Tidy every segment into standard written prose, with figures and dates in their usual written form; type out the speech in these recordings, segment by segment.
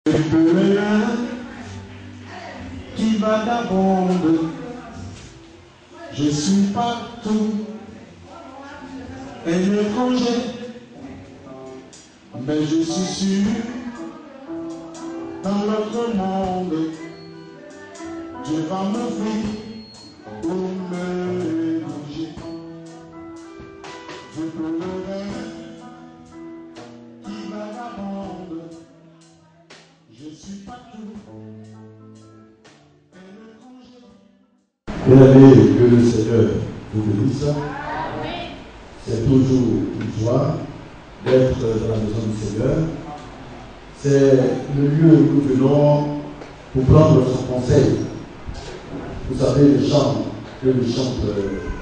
Pèlerin qui vagabonde, je suis partout, un étranger, mais je suis sûr, dans notre monde, Dieu va m'ouvrir pour me loger. Je pèlerin qui vagabonde, je suis partout. Bien aimé, que le Seigneur vous bénisse. C'est toujours une joie d'être dans la maison du Seigneur. C'est le lieu où nous venons pour prendre son conseil. Vous savez, les chants que nous chantons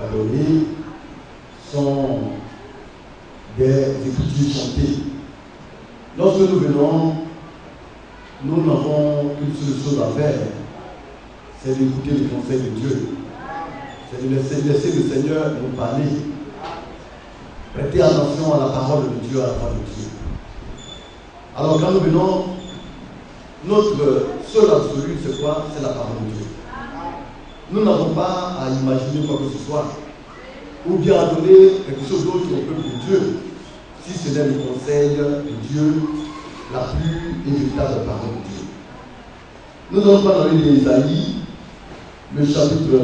à donner sont des écritures chantées. Lorsque nous venons, nous n'avons qu'une seule chose à faire, c'est d'écouter le conseil de Dieu. C'est de laisser le Seigneur nous parler. Prêtez attention à la parole de Dieu, à la parole de Dieu. Alors quand nous venons, notre seul absolu, c'est quoi? C'est la parole de Dieu. Nous n'avons pas à imaginer quoi que ce soit, ou bien à donner quelque chose d'autre au peuple de Dieu, si ce n'est le conseil de Dieu, la plus véritable parole de Dieu. Nous allons pas dans l'île d'Ésaïe, le chapitre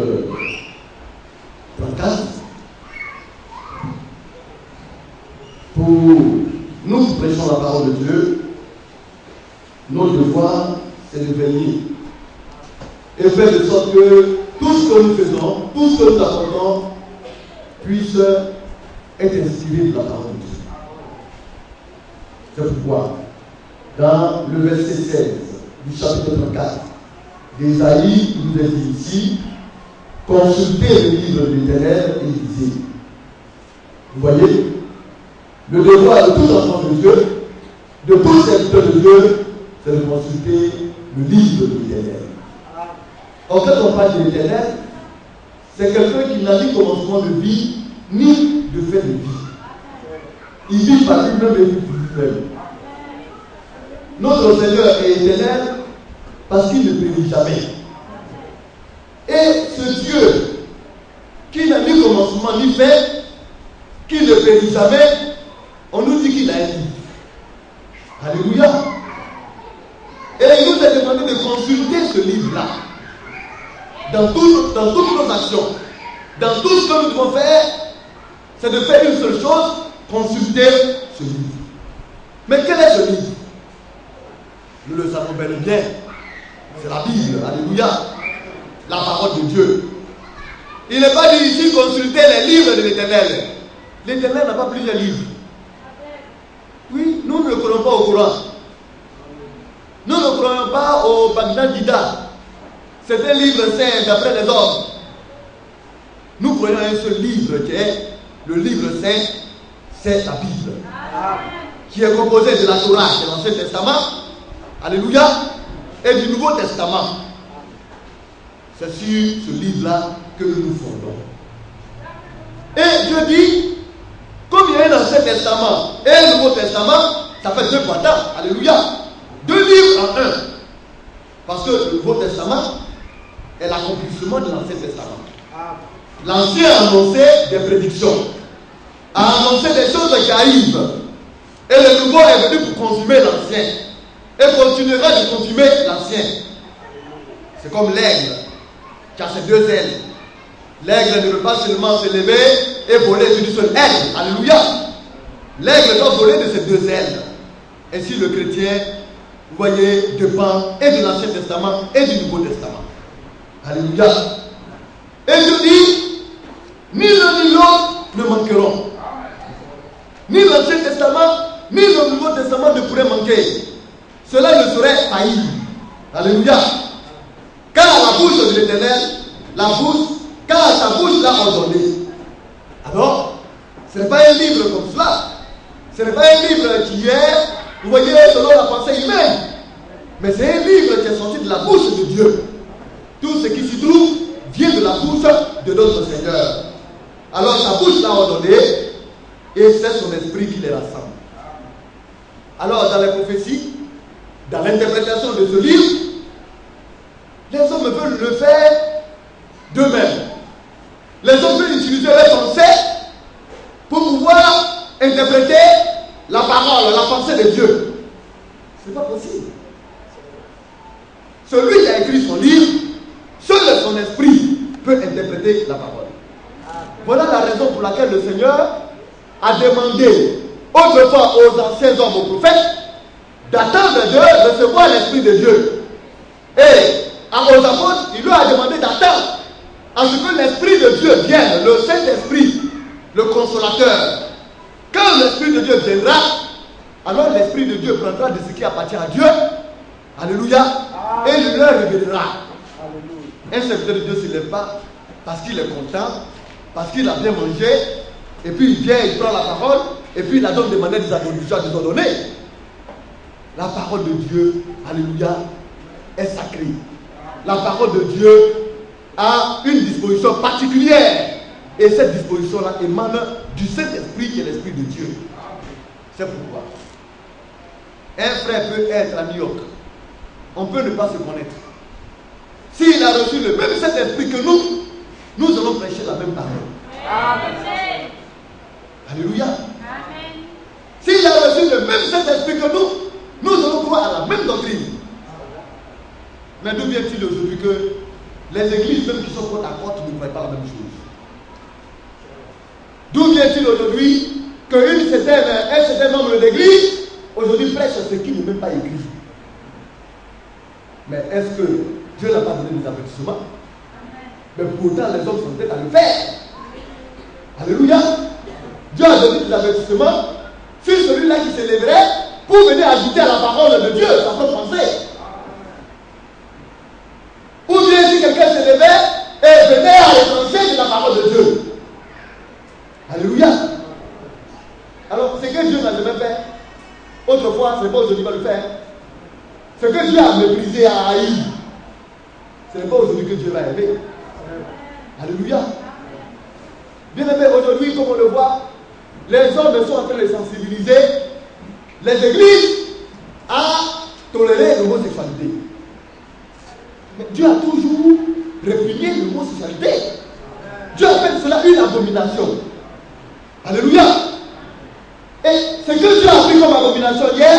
34. Pour nous qui prêchons la parole de Dieu, notre devoir, c'est de veiller et faire de sorte que tout ce que nous faisons, tout ce que nous apportons, puisse être inspiré de la parole de Dieu. C'est pourquoi, dans le verset 16 du chapitre 34 d'Ésaïe, il nous est dit ici, consultez le livre de l'Éternel et lisez. Vous voyez, le devoir de tout enfant de Dieu, de tout serviteur de Dieu, c'est de consulter le livre de l'Éternel. En fait, on parle de l'Éternel, c'est quelqu'un qui n'a ni commencement de vie, ni de fin de vie. Il vit par lui-même et vit pour lui-même. Notre Seigneur est éternel parce qu'il ne périt jamais. Et ce Dieu qui n'a ni commencement ni fin, qui ne périt jamais, on nous dit qu'il a un livre. Alléluia. Et il nous a demandé de consulter ce livre-là. Dans toutes nos actions, dans tout ce que nous devons faire, c'est de faire une seule chose, consulter ce livre. Mais quel est ce livre? Nous le savons bel et bien. C'est la Bible. Alléluia. La parole de Dieu. Il n'est pas dit ici consulter les livres de l'Éternel. L'Éternel n'a pas plusieurs livres. Oui, nous ne le croyons pas au Coran. Nous ne croyons pas au Bhagavad Gita. C'est un livre saint d'après les hommes. Nous croyons à un seul livre qui est le livre saint, c'est la Bible. Qui est composé de la Torah, de l'Ancien Testament, alléluia, et du Nouveau Testament. C'est sur ce livre-là que nous nous fondons. Et Dieu dit, comme il y a un Ancien Testament et un Nouveau Testament, ça fait deux bâtards, alléluia. Deux livres en un. Parce que le Nouveau Testament est l'accomplissement de l'Ancien Testament. L'Ancien a annoncé des prédictions, a annoncé des choses qui arrivent. Et le Nouveau est venu pour consumer l'Ancien. Et continuera de consumer l'Ancien. C'est comme l'aigle qui a ses deux ailes. L'aigle ne peut pas seulement se lever et voler sur une seule aile. Alléluia. L'aigle doit voler de ses deux ailes. Ainsi le chrétien, vous voyez, dépend et de l'Ancien Testament et du Nouveau Testament. Alléluia. Et je dis, ni l'un ni l'autre ne manqueront. Ni l'Ancien Testament, ni le Nouveau Testament ne pourraient manquer. Cela ne serait failli. Alléluia. Car la bouche de l'Éternel, car sa bouche l'a ordonné. Alors, ce n'est pas un livre comme cela. Ce n'est pas un livre qui est, vous voyez, selon la pensée humaine. Mais c'est un livre qui est sorti de la bouche de Dieu. Tout ce qui s'y trouve vient de la bouche de notre Seigneur. Alors sa bouche l'a ordonné et c'est son esprit qui les rassemble. Alors dans les prophéties, dans l'interprétation de ce livre, les hommes veulent le faire d'eux-mêmes. Les hommes veulent utiliser leur pensée pour pouvoir interpréter la parole, la pensée de Dieu. Ce n'est pas possible. Celui qui a écrit son livre, seul son esprit peut interpréter la parole. Voilà la raison pour laquelle le Seigneur a demandé autrefois aux anciens hommes, aux prophètes, d'attendre Dieu, de recevoir l'Esprit de Dieu. Et aux apôtres, il leur a demandé d'attendre à ce que l'Esprit de Dieu vienne, le Saint-Esprit, le Consolateur. Quand l'Esprit de Dieu viendra, alors l'Esprit de Dieu prendra de ce qui appartient à Dieu. Alléluia. Et il leur révélera. Un serviteur de Dieu ne se lève pas parce qu'il est content, parce qu'il a bien mangé, et puis il vient, il prend la parole, et puis il la donne de manière désordonnée. La parole de Dieu, alléluia, est sacrée. La parole de Dieu a une disposition particulière. Et cette disposition-là émane du Saint-Esprit qui est l'Esprit de Dieu. C'est pourquoi un frère peut être à New York. On peut ne pas se connaître. S'il a reçu le même Saint-Esprit que nous allons prêcher la même parole. Amen. Alléluia. Amen. S'il a reçu le même Saint-Esprit que nous allons croire à la même doctrine. Mais d'où vient-il aujourd'hui que les églises, même qui sont côte à côte, ne croient pas la même chose? D'où vient-il aujourd'hui qu'un certain nombre d'églises aujourd'hui prêchent ce qui n'est même pas écrit? Mais est-ce que Dieu n'a pas donné des avertissements? Mais pourtant les hommes sont prêts à le faire. Alléluia. Dieu a donné des avertissements sur celui-là qui s'élèverait pour venir ajouter à la parole de Dieu sa propre pensée. Ou bien si quelqu'un s'élevait et venait à l'étranger de la parole de Dieu. Alléluia. Alors, ce que Dieu n'a jamais fait, autrefois, ce n'est pas aujourd'hui qu'il va le faire. Ce que Dieu a méprisé, a haï, ce n'est pas aujourd'hui que Dieu va aimer. Alléluia. Bien aimé, aujourd'hui, comme on le voit, les hommes sont en train de sensibiliser les églises à tolérer l'homosexualité. Mais Dieu a toujours répugné l'homosexualité. Dieu appelle cela une abomination. Alléluia. Et ce que Dieu a pris comme abomination hier,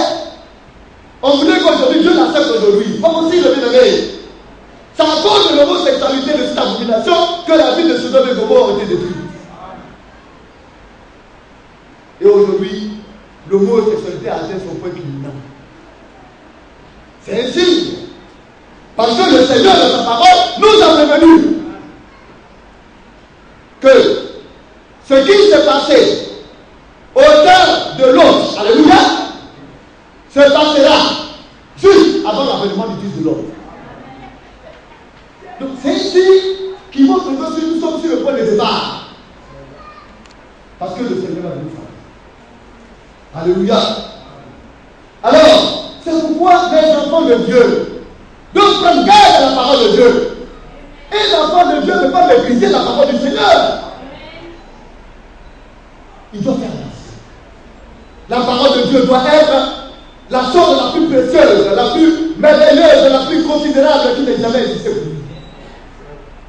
on voudrait qu'aujourd'hui Dieu l'accepte aujourd'hui. Comme aussi le bien-aimé. C'est à cause de l'homosexualité de cette abomination que la vie de Sodome et Gomorrhe a été détruite. Et aujourd'hui, l'homosexualité a atteint son point culminant. C'est un signe. Parce que le Seigneur de sa parole nous a prévenu que ce qui s'est passé au temps de l'homme, alléluia, se passera juste avant l'avènement du Fils de l'homme. Donc c'est ici qui montre que nous sommes sur le point de départ. Parce que le Seigneur a voulu faire. Alléluia. Alors, c'est pourquoi les enfants de Dieu doivent prendre garde à la parole de Dieu. Et l'enfant de Dieu ne peut pas mépriser la parole du Seigneur. Il doit faire la parole de Dieu doit être la chose la plus précieuse, la plus merveilleuse, la plus considérable qui n'ait jamais existé pour lui.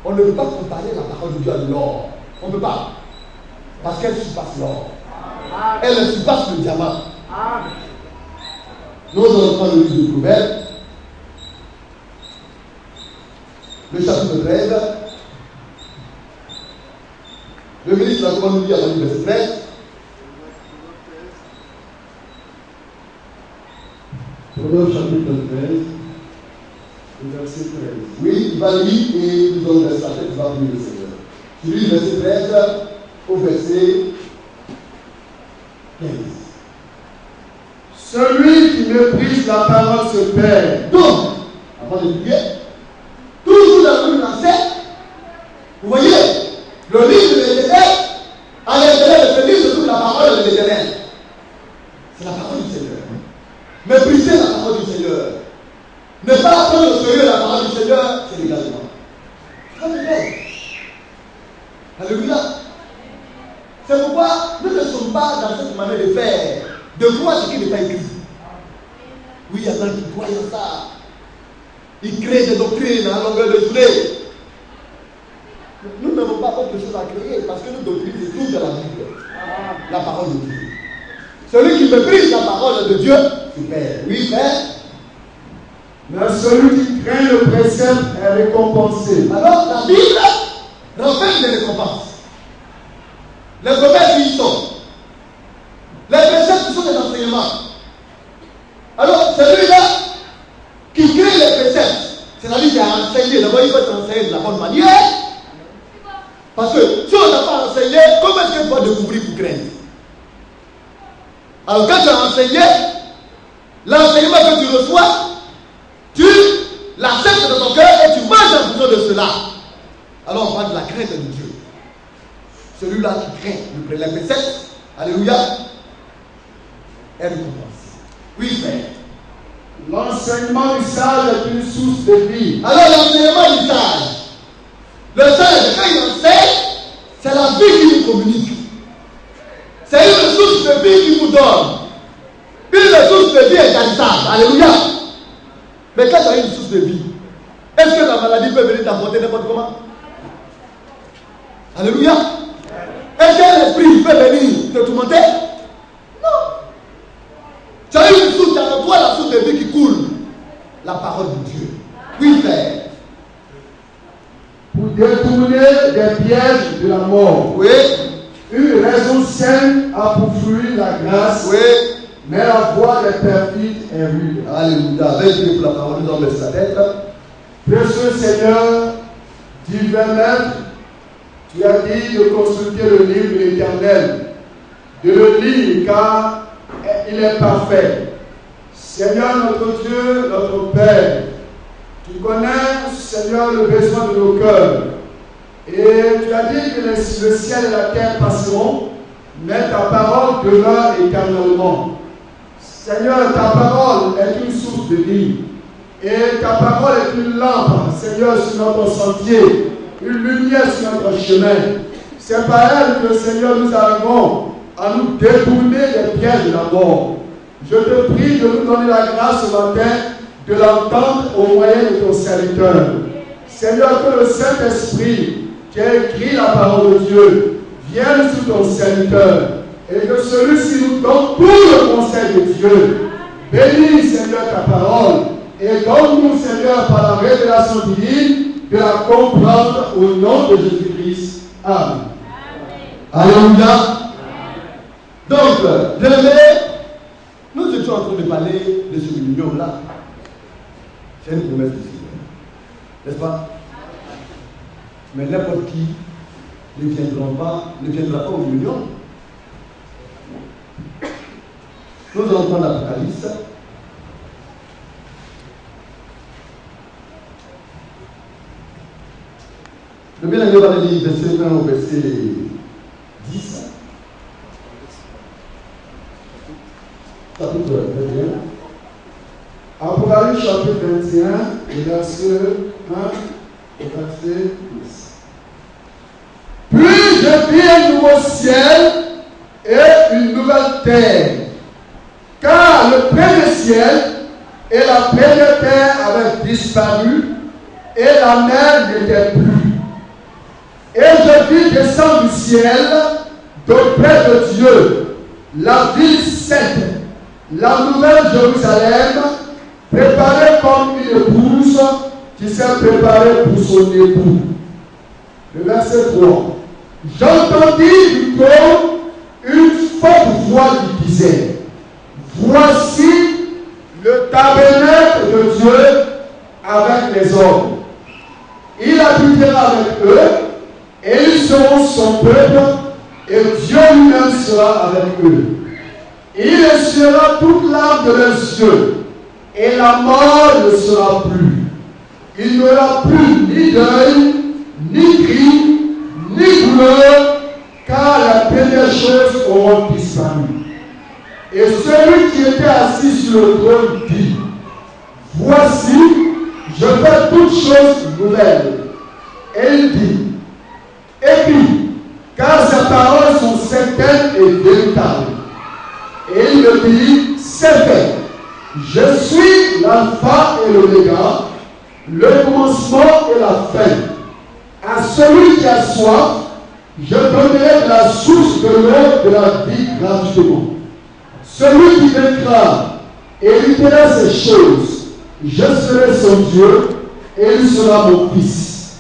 On ne peut pas comparer la parole de Dieu à l'or. On ne peut pas. Parce qu'elle surpasse l'or. Elle surpasse le diamant. Nous allons prendre le livre de Proverbes, le chapitre 13. Le ministre a comment nous dit à le verset 13. Proverbe chapitre 13, le verset 13. Oui, il va lire et nous allons verser la tête, il va prier le Seigneur. Je lis le verset 13 au verset 15. Celui qui méprise la parole se perd. Donc, avant de prier, toujours dans le lancer, vous voyez, le livre de l'Éternel, à l'intérieur de ce livre se trouve la parole de l'Éternel. C'est la parole du Seigneur. Mépriser la parole du Seigneur. Ne pas prendre au sérieux la parole du Seigneur, c'est l'également. Alléluia. C'est pourquoi nous ne sommes pas dans cette manière de faire, de voir ce qui n'est pas écrit. Oui, Satan qui croit en ça. Il crée des doctrines à longueur de journée. Nous n'avons pas autre chose à créer parce que nos doctrines se trouvent dans la Bible. La parole de Dieu. Celui qui méprise la parole de Dieu, se perd. Oui, frère. Mais celui qui craint le précepte est récompensé. Alors, la Bible renferme des récompenses. Les promesses qui y sont. Les préceptes sont des enseignements. Alors, celui-là qui crée les préceptes, c'est-à-dire qui a enseigné, d'abord il faut enseigner de la bonne manière. Parce que si on n'a pas enseigné, comment est-ce qu'on va découvrir pour craindre? Alors, quand tu as enseigné, l'enseignement que tu reçois, tu l'acceptes dans ton cœur et tu manges en fonction de cela. Alors, on parle de la crainte de Dieu. Celui-là qui craint les préceptes, alléluia, est récompensé. Oui, frère. L'enseignement du sage est une source de vie. Alors, l'enseignement du sage, le sage, quand il enseigne, c'est la vie qui nous communique. C'est une source de vie qui vous donne. Une source de vie est intarissable. Alléluia. Mais quand tu as une source de vie, est-ce que la maladie peut venir t'apporter n'importe comment? Alléluia. Est-ce qu'un esprit peut venir te tourmenter? Non. Tu as une source, tu as en toi la source de vie qui coule. La parole de Dieu. Oui, frère. Pour détourner des pièges de la mort. Oui. Une raison saine a pour fruit la grâce. Oui. Mais la voie des perfides est rude. Alléluia. Avec pour la parole, nous allons laisser la tête. Précieux Seigneur, divin Maître, tu as dit de consulter le livre de l'Éternel, de le lire car il est parfait. Seigneur notre Dieu, notre Père, tu connais, Seigneur, le besoin de nos cœurs. Et tu as dit que le ciel et la terre passeront, mais ta parole demeure éternellement. Seigneur, ta parole est une source de vie. Et ta parole est une lampe, Seigneur, sur notre sentier, une lumière sur notre chemin. C'est par elle que, Seigneur, nous arrivons à nous détourner des pièges de la mort. Je te prie de nous donner la grâce ce matin de l'entendre au moyen de ton serviteur. Seigneur, que le Saint-Esprit qui a écrit la parole de Dieu vienne sur ton serviteur et que celui-ci nous donne tout le conseil de Dieu. Bénis, Seigneur, ta parole et donne-nous, Seigneur, par la révélation divine, de la comprendre au nom de Jésus-Christ. Amen. Alléluia. Donc, bien-aimés, nous étions en train de parler de ce million-là. C'est une promesse du Seigneur. N'est-ce pas? Mais n'importe qui ne viendra pas au million. Nous allons prendre l'Apocalypse. Le bien-aimé va lire verset 1 au verset 10. Chapitre 21. Apocalypse chapitre 21, verset 1 au verset 10. Puis je vis un nouveau ciel et une nouvelle terre, car le premier ciel et la première terre avaient disparu et la mer n'était plus. Et je vis descendre du ciel d'auprès de Dieu la ville sainte, la nouvelle Jérusalem, préparée comme une épouse qui s'est préparée pour son époux. Le verset 3. J'entendis du trône une forte voix qui disait: voici le tabernacle de Dieu avec les hommes. Il habitera avec eux et ils seront son peuple et Dieu lui-même sera avec eux. Il essuiera toute larme de leurs yeux et la mort ne sera plus. Il n'y aura plus ni deuil, ni cri, ni douleur, car les premières choses auront disparu. Et celui qui était assis sur le trône dit: voici, je fais toutes choses nouvelles. Et il dit: écris, car ces paroles sont certaines et véritables. Et il me dit: c'est fait. Je suis l'alpha et l'oméga, le commencement et la fin. À celui qui a soif, je donnerai de la source de l'eau de la vie gratuitement. Celui qui vaincra héritera ces choses. Je serai son Dieu et il sera mon fils.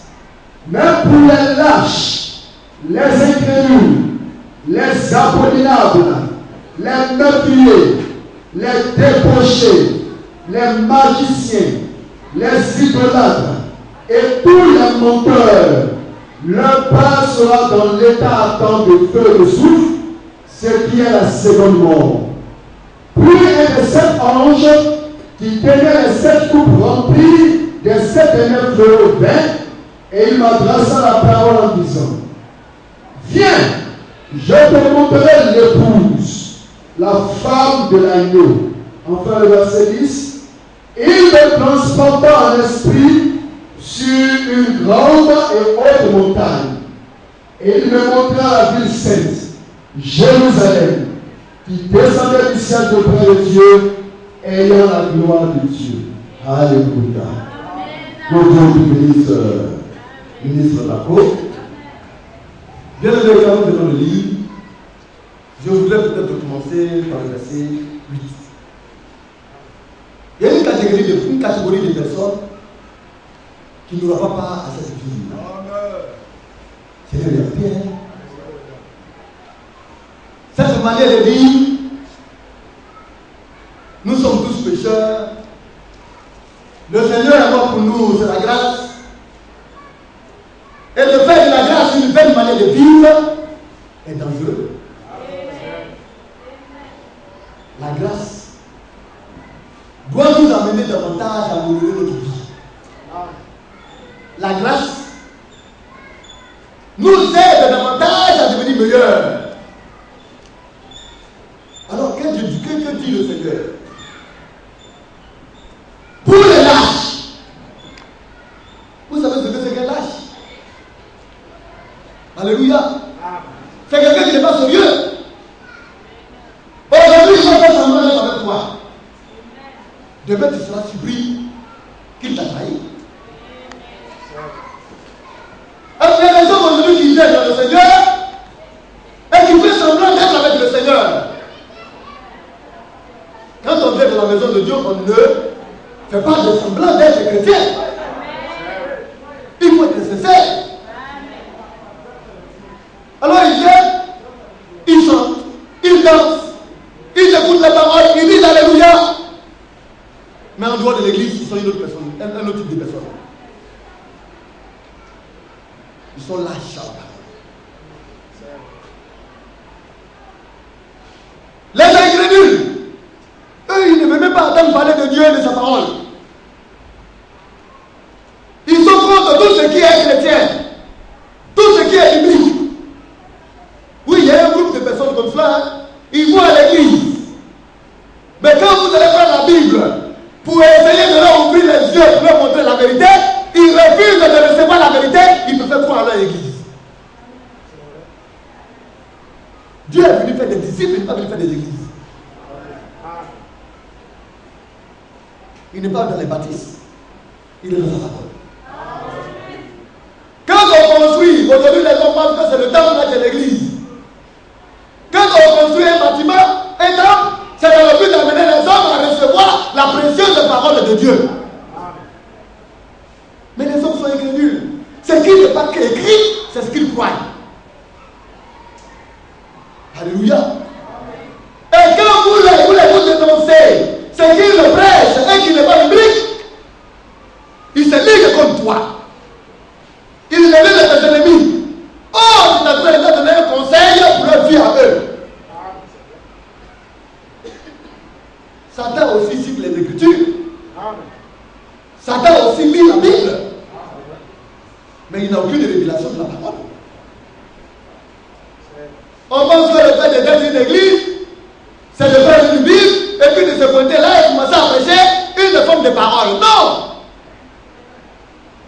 Mais pour les lâches, les incrédules, les abominables, les meurtriers, les débauchés, les magiciens, les idolâtres et tous les menteurs, leur part sera dans l'état attend de feu et de souffle, ce qui est la seconde mort. Puis un des 7 anges qui tenait les 7 coupes remplies des 7 derniers fléaux vins, et il m'adressa la parole en disant: Viens, je te montrerai l'épouse, la femme de l'agneau. Enfin, le verset 10. Il me transporta en esprit sur une grande et haute montagne, et il me montra la ville sainte, Jérusalem, qui descendait du ciel de près de Dieu, ayant la gloire de Dieu. Alléluia. Bonjour, ministre Lacot. Bien évidemment, dans le livre, je voudrais peut-être commencer par le verset 8. Il y a une catégorie de personnes qui n'aura pas part à cette vie. C'est la vérité. Cette manière de dire, nous sommes tous pécheurs. Le Seigneur est mort pour nous, c'est la grâce. Et le fait de la grâce, une belle manière de vivre, est dangereux. La grâce doit nous amener davantage à améliorer notre vie. La grâce nous aide davantage à devenir meilleurs. Alors, que dit le Seigneur? Pour les lâches, vous savez ce que c'est qu'un lâche? Alléluia. C'est quelqu'un qui n'est pas sérieux. Aujourd'hui, je vais faire semblant d'être avec toi. Demain, tu seras surpris qu'il t'a trahi. Alors, il y a des gens aujourd'hui qui viennent dans le Seigneur et qui font semblant d'être avec le Seigneur. Quand on vient dans la maison de Dieu, on ne fait pas de semblant d'être chrétien. Il faut être sincère. Alors ils viennent, ils chantent, ils dansent, ils écoutent la parole, ils disent Alléluia. Mais en dehors de l'église, ils sont une autre personne, un autre type de personne. Ils sont lâches à la parole. Les incrédules, eux, ils ne veulent même pas entendre parler de Dieu et de sa parole. Ils sont contre tout ce qui est chrétien, tout ce qui est biblique. Oui, il y a un groupe de personnes comme cela, hein. Ils vont à l'église. Mais quand vous allez prendre la Bible pour essayer de leur ouvrir les yeux, pour leur montrer la vérité, ils refusent de recevoir la vérité, ils préfèrent croire à leur église. Dieu est venu faire des disciples, il n'est pas venu faire des églises. Il n'est pas dans les baptismes, il est dans sa parole. Quand on construit, aujourd'hui les gens pensent que c'est le temps de l'église. Quand on construit un bâtiment, un temple, c'est dans le but d'amener les hommes à recevoir la précieuse parole de Dieu. Mais les hommes sont incrédules. Ce qui n'est pas écrit, c'est ce qu'ils croient. Alléluia. Et quand vous les dénoncez, ce qu'ils le prêchent et qui n'est pas biblique, ils se liguent contre toi. Ils les liguent de tes ennemis. Oh, tu as besoin de donner un conseil pour leur vie à eux. Satan aussi cite les Écritures. Satan aussi lit la Bible. Mais il n'a aucune révélation de la parole. On pense que le fait d'être une église, c'est de faire une Bible, et puis de se pointer là et commencer à prêcher une forme de parole. Non!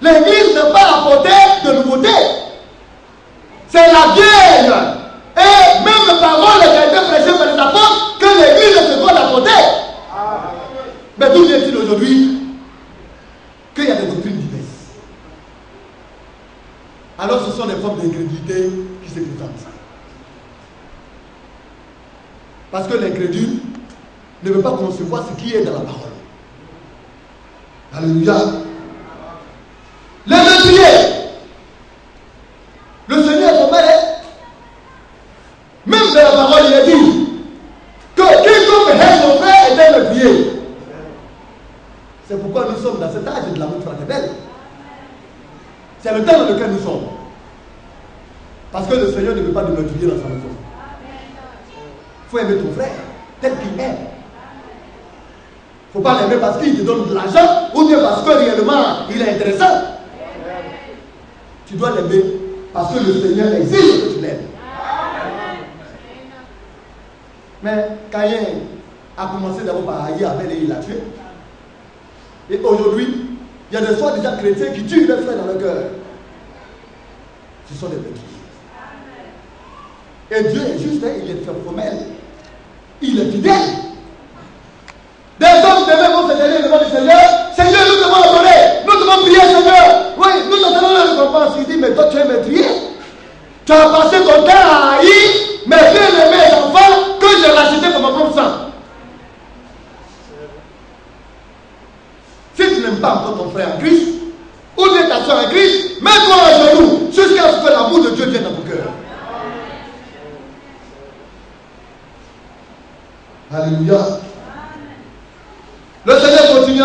L'église n'a pas apporté de nouveauté. C'est la vieille et même parole qui a été prêchée par les apôtres que l'église se doit d'apporter. Mais d'où vient-il aujourd'hui qu'il y a des doctrines diverses? Alors ce sont des formes d'incrédulité qui se présentent. Parce que l'incrédule ne veut pas concevoir ce qui est dans la parole. Alléluia. Les meurtriers. Le Seigneur est tombé. Même dans la parole, il a dit que quiconque hait son frère est un meurtrier. C'est pourquoi nous sommes dans cet âge de l'amour fraternel. C'est le temps dans lequel nous sommes. Parce que le Seigneur ne veut pas de meurtrier dans sa maison. Il faut aimer ton frère tel qu'il est. Il ne faut pas l'aimer parce qu'il te donne de l'argent ou bien parce que réellement il est intéressant. Tu dois l'aimer parce que le Seigneur exige que tu l'aimes. Mais Caïn a commencé d'abord par haïr Abel et il l'a tué. Et aujourd'hui, il y a des soi-disant chrétiens qui tuent leurs frères dans le cœur. Ce sont des meurtriers. Et Dieu est juste, il est formel. Il est fidèle. Des hommes demain vont se tenir devant le Seigneur. Seigneur, nous devons adorer. Nous devons prier, Seigneur. Oui, nous attendons la récompense. Il dit, mais toi, tu es meurtrier. Tu as passé ton temps à haïr mes bien-aimés enfants que j'ai rachetés pour mon propre sang. Si tu n'aimes pas encore ton frère en Christ, ou bien ta soeur en Christ, mets-toi à genoux jusqu'à ce que l'amour de Dieu vienne dans ton cœur. Alléluia. Le Seigneur continue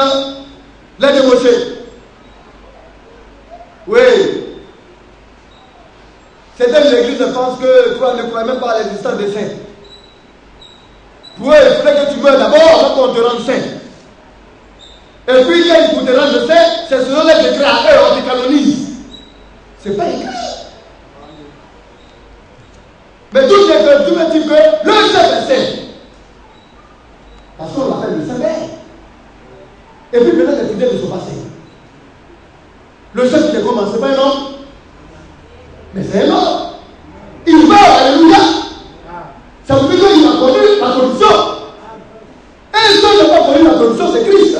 les débaucher. Oui. Certaines églises pensent que toi ne crois même pas à l'existence des saints. Pour eux, il faudrait que tu meurs d'abord avant qu'on te rende saint. Et puis, quand ils te rendent saint, c'est selon les décrets à eux, on te canonise. C'est pas écrit. Mais tout est que tu me dis que le chef est saint. Parce qu'on l'appelle le Saint-Père. Et puis maintenant, les fidèles de son passé. Le chef qui est comment? C'est pas un homme. Mais c'est un homme. Il meurt, alléluia. Ça veut dire qu'il a connu la condition. Et ceux qui n'ont pas connu la condition, c'est Christ.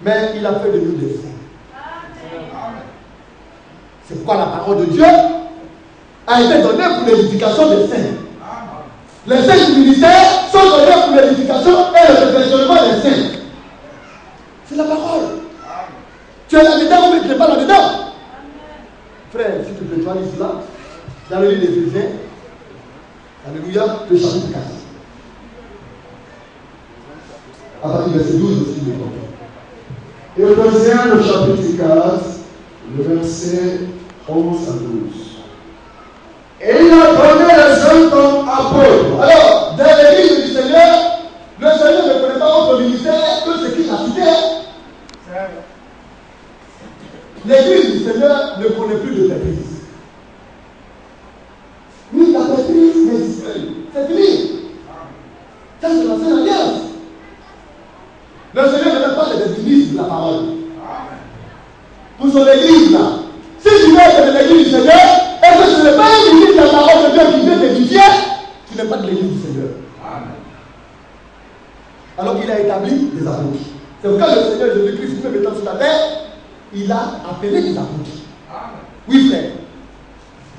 Mais il a fait de nous des saints. C'est pourquoi la parole de Dieu a été donnée pour l'édification des saints. Les saints du ministère sont donnés pour l'édification et le perfectionnement des saints. C'est la parole. Tu es là-dedans ou tu n'es pas là-dedans? Frère, si tu peux, tu vas lire cela dans le livre des Éphésiens. Alléluia, le chapitre 4. À partir du verset 12 aussi, le Éphésiens, le chapitre 4, le verset 11 à 12. Et il a donné les hommes comme apôtres. Alors, dans l'église du Seigneur, le Seigneur ne connaît pas votre ministère que ce qu'il a cité. L'église du Seigneur ne connaît plus de maîtrise. Oui, la maîtrise n'existe plus. C'est fini. Ça, c'est l'ancienne alliance. Le Seigneur ne met pas les ministres de la parole. Pour son église, là. Si tu veux être de l'église du Seigneur, et que ce n'est pas une église de la parole de Dieu qui vient t'édifier, tu n'es pas de l'église du Seigneur. Alors il a établi des apôtres. C'est pourquoi le Seigneur Jésus-Christ, même étant sur la terre, il a appelé des apôtres. Oui, frère.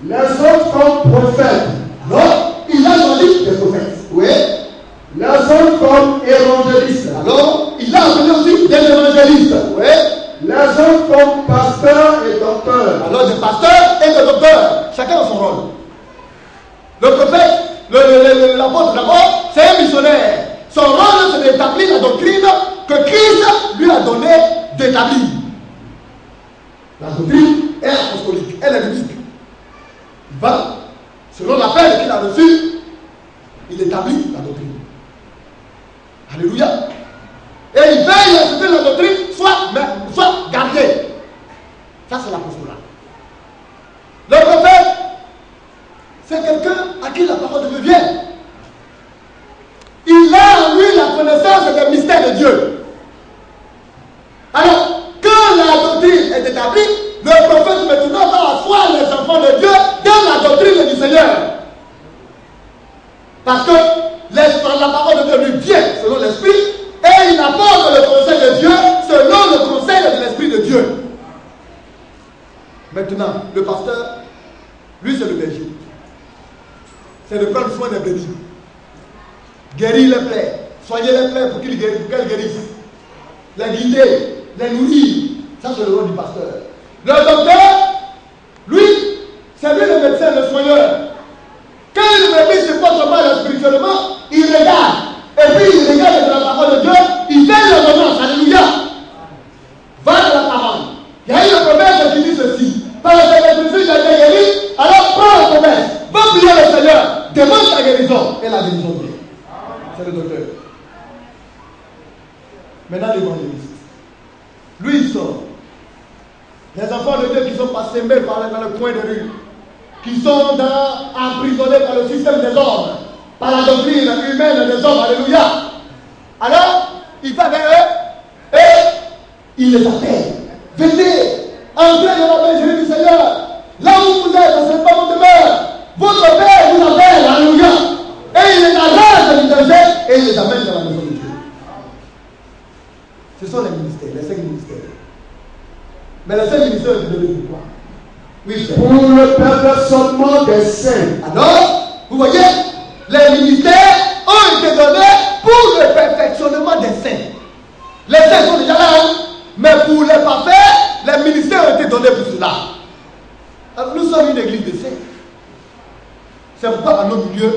Les autres comme prophètes. Non, il a choisi des prophètes. Oui. Les autres comme évangélistes. Alors, il a appelé aussi des évangélistes. Oui. Les autres comme pasteurs et docteurs. Alors, des pasteurs et des docteurs. Chacun a son rôle. Le prophète, l'apôtre d'abord, c'est un missionnaire. Son rôle, c'est d'établir la doctrine que Christ lui a donné d'établir. La doctrine est apostolique, elle est biblique. Il va, selon l'appel qu'il a reçu, il établit la doctrine. Alléluia. Et il veille à ce que la doctrine soit gardée. Ça, c'est l'apostolat. Le prophète, c'est quelqu'un à qui la parole de Dieu vient. Il a en lui la connaissance des mystères de Dieu. Alors, quand la doctrine est établie, le prophète maintenant va asseoir les enfants de Dieu dans la doctrine du Seigneur. Parce que la parole de Dieu lui vient selon l'esprit Maintenant, le pasteur, lui c'est le berger. C'est de prendre soin des brebis. Guérir les plaies, soigner les plaies pour qu'elles guérissent. Les guider, les nourrir. Ça c'est le rôle du pasteur. Le docteur, lui, c'est lui le médecin, le soigneur. Quand une brebis se porte mal spirituellement, il regarde. Et puis il regarde de la parole de Dieu, il fait l'ordonnance. Alléluia. Va de la parole. Il y a une promesse qui dit ceci. Par la Jésus, j'ai été guéri, alors prends la promesse. Va prier le Seigneur. Demande la guérison. Et la guérison vient. C'est le docteur. Maintenant l'évangéliste. Lui il sort. Les enfants de Dieu qui sont passés dans le coin de rue, qui sont emprisonnés par le système des hommes, par la doctrine humaine des hommes. Alléluia. Alors, il va vers eux et il les appelle. Venez, entrez dans la bergerie du Seigneur. Là où vous êtes, ce n'est pas votre demeure. Votre Père vous appelle. Alléluia. Et il les arrache du danger et il les amène dans la maison de Dieu. Ce sont les ministères, les 5 ministères. Mais les 5 ministères sont donnés pourquoi? Oui, pour le perfectionnement des saints. Alors, vous voyez, les ministères ont été donnés pour le perfectionnement des saints. Les saints sont déjà là, hein? Mais pour les parfaits, les ministères ont été donnés pour cela. Alors, nous sommes une église de saints. C'est pourquoi, à nos milieux,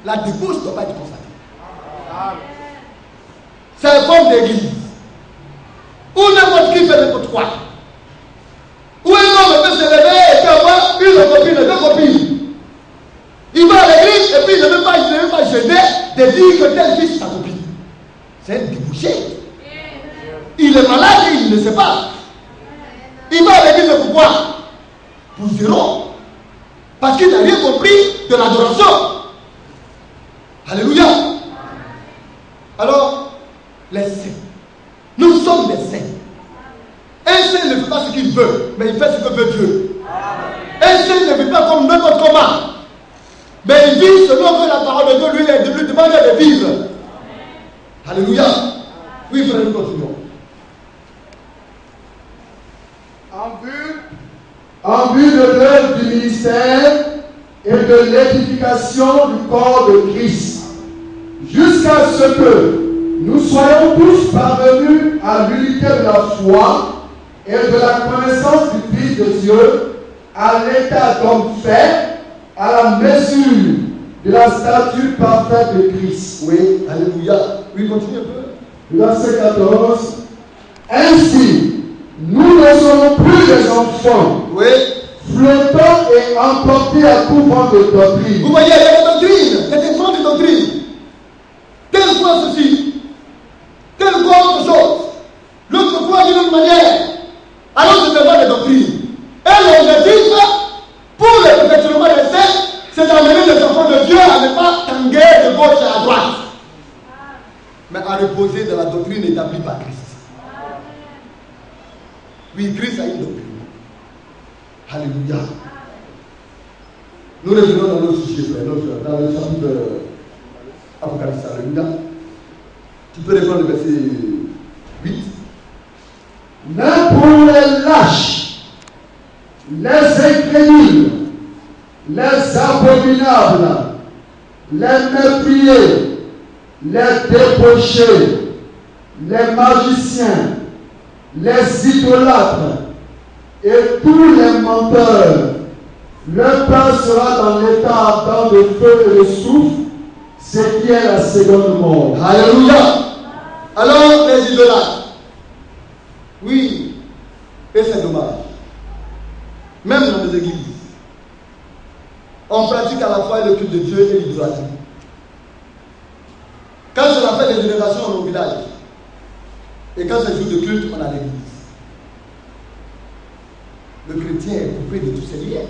la débauche ne doit pas être constatée. C'est une forme d'église. Où n'importe qui fait n'importe quoi. Où un homme peut se lever et puis avoir une copine, 2 copines. Il va à l'église et puis il ne veut pas gêner de dire que tel fils sa copine. C'est un débouché. Il est malade et il ne sait pas. Il va à l'église pourquoi? Pour zéro. Parce qu'il n'a rien compris de l'adoration. Alléluia. Alors, les saints. Nous sommes des saints. Un saint ne fait pas ce qu'il veut, mais il fait ce que veut Dieu. Un saint ne vit pas comme n'importe comment, mais il vit selon que la parole de Dieu lui demande de vivre. Alléluia. Oui, frère, nous continuons. En vue de l'œuvre du ministère et de l'édification du corps de Christ, jusqu'à ce que nous soyons tous parvenus à l'unité de la foi et de la connaissance du Fils de Dieu, à l'état d'homme fait, à la mesure de la stature parfaite de Christ. Oui, alléluia. Oui, continue un peu. Verset 14. Ainsi, nous ne sommes plus des enfants, oui, flottants et emportés à tout vent de doctrine. Vous voyez, il y a la doctrine, des enfants de doctrine. Tel croit ceci, tel croit autre chose, l'autre croit d'une autre manière. Alors c'est seulement des doctrines. Et l'objectif, pour le perfectionnement des saints, c'est d'amener les enfants de Dieu à ne pas tanguer de gauche à droite, mais à reposer dans la doctrine établie par Christ. Oui, Christ a une doctrine. Alléluia. Nous revenons dans notre sujet, frère, dans le chapitre Apocalypse. Alléluia. Tu peux répondre le verset 8. Mais pour les lâches, les incrédules, les abominables, les meurtriers, les débauchés, les magiciens, les idolâtres et tous les menteurs, leur part sera dans l'état ardent de feu et de soufre, ce qui est la seconde mort. Alléluia. Alors les idolâtres. Oui, et c'est dommage. Même dans les églises, on pratique à la fois le culte de Dieu et l'idolâtrie. Quand c'est la fête des générations, on est au village. Et quand c'est le jour de culte, on a l'église. Le chrétien est coupé de tous ses liens.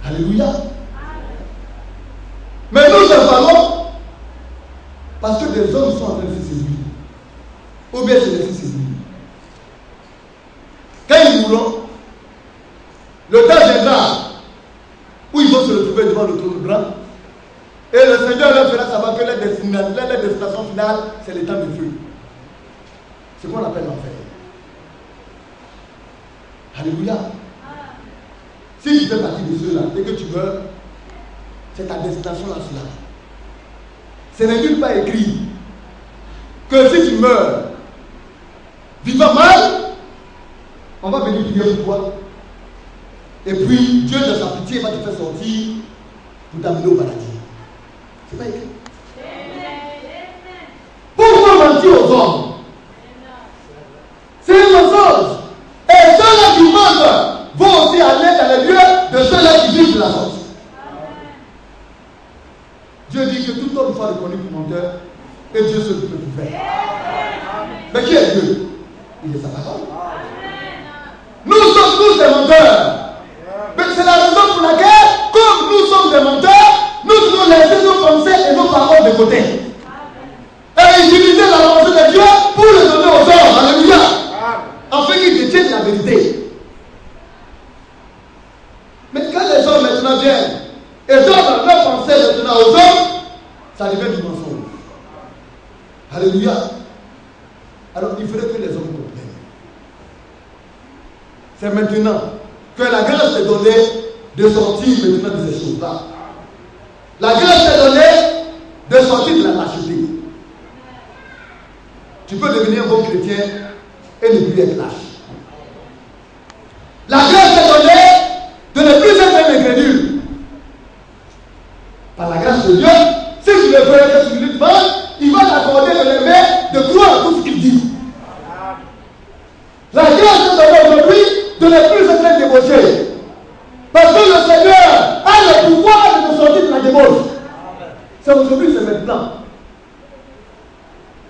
Alléluia. Mais nous en parlons parce que des hommes sont en train de se séduire. Ou bien se laisser séduire. Quand ils mourront, le temps viendra où ils vont se retrouver devant le trône grand. Et le Seigneur leur fera savoir que leur destination finale, c'est le temps de feu. C'est ce qu'on appelle l'enfer. Alléluia. tu fais partie de ceux-là, dès que tu meurs, c'est ta destination là-dessus. Ce n'est nulle part écrit que si tu meurs vivant mal, on va venir prier pour toi. Et puis Dieu dans sa pitié va te faire sortir pour t'amener au paradis. C'est pas écrit. Pourquoi mentir aux hommes? C'est un mensonge. Et ceux-là qui mentent vont aussi aller dans les lieux de ceux-là qui vivent de la sorte. Dieu dit que tout homme soit reconnu pour menteur et Dieu seul peut tout faire. Mais qui est Dieu? Il est sa parole. Nous sommes tous des menteurs. Mais c'est la raison pour laquelle, comme nous sommes des menteurs, nous devons laisser nos pensées et nos paroles de côté. Et utiliser la pensée de Dieu pour le donner aux hommes. Alléluia. Afin qu'ils détiennent la vérité. Mais quand les hommes maintenant viennent et donnent leur pensée maintenant aux hommes, ça devient du mensonge. Alléluia. Alors il faudrait que les hommes comprennent. C'est maintenant que la grâce est donnée de sortir maintenant de ces choses-là. La grâce est donnée de sortir de la lâcheté. Tu peux devenir un bon chrétien et ne plus être lâche. La grâce est donnée de ne plus être un incrédule. Par la grâce de Dieu, si tu le veux que tu lui demandes, il va t'accorder de l'aimer, de croire à tout ce qu'il dit. La grâce est donnée aujourd'hui de ne plus être un débauché. Parce que le Seigneur a le pouvoir de te sortir de la débauche. C'est aujourd'hui, c'est maintenant.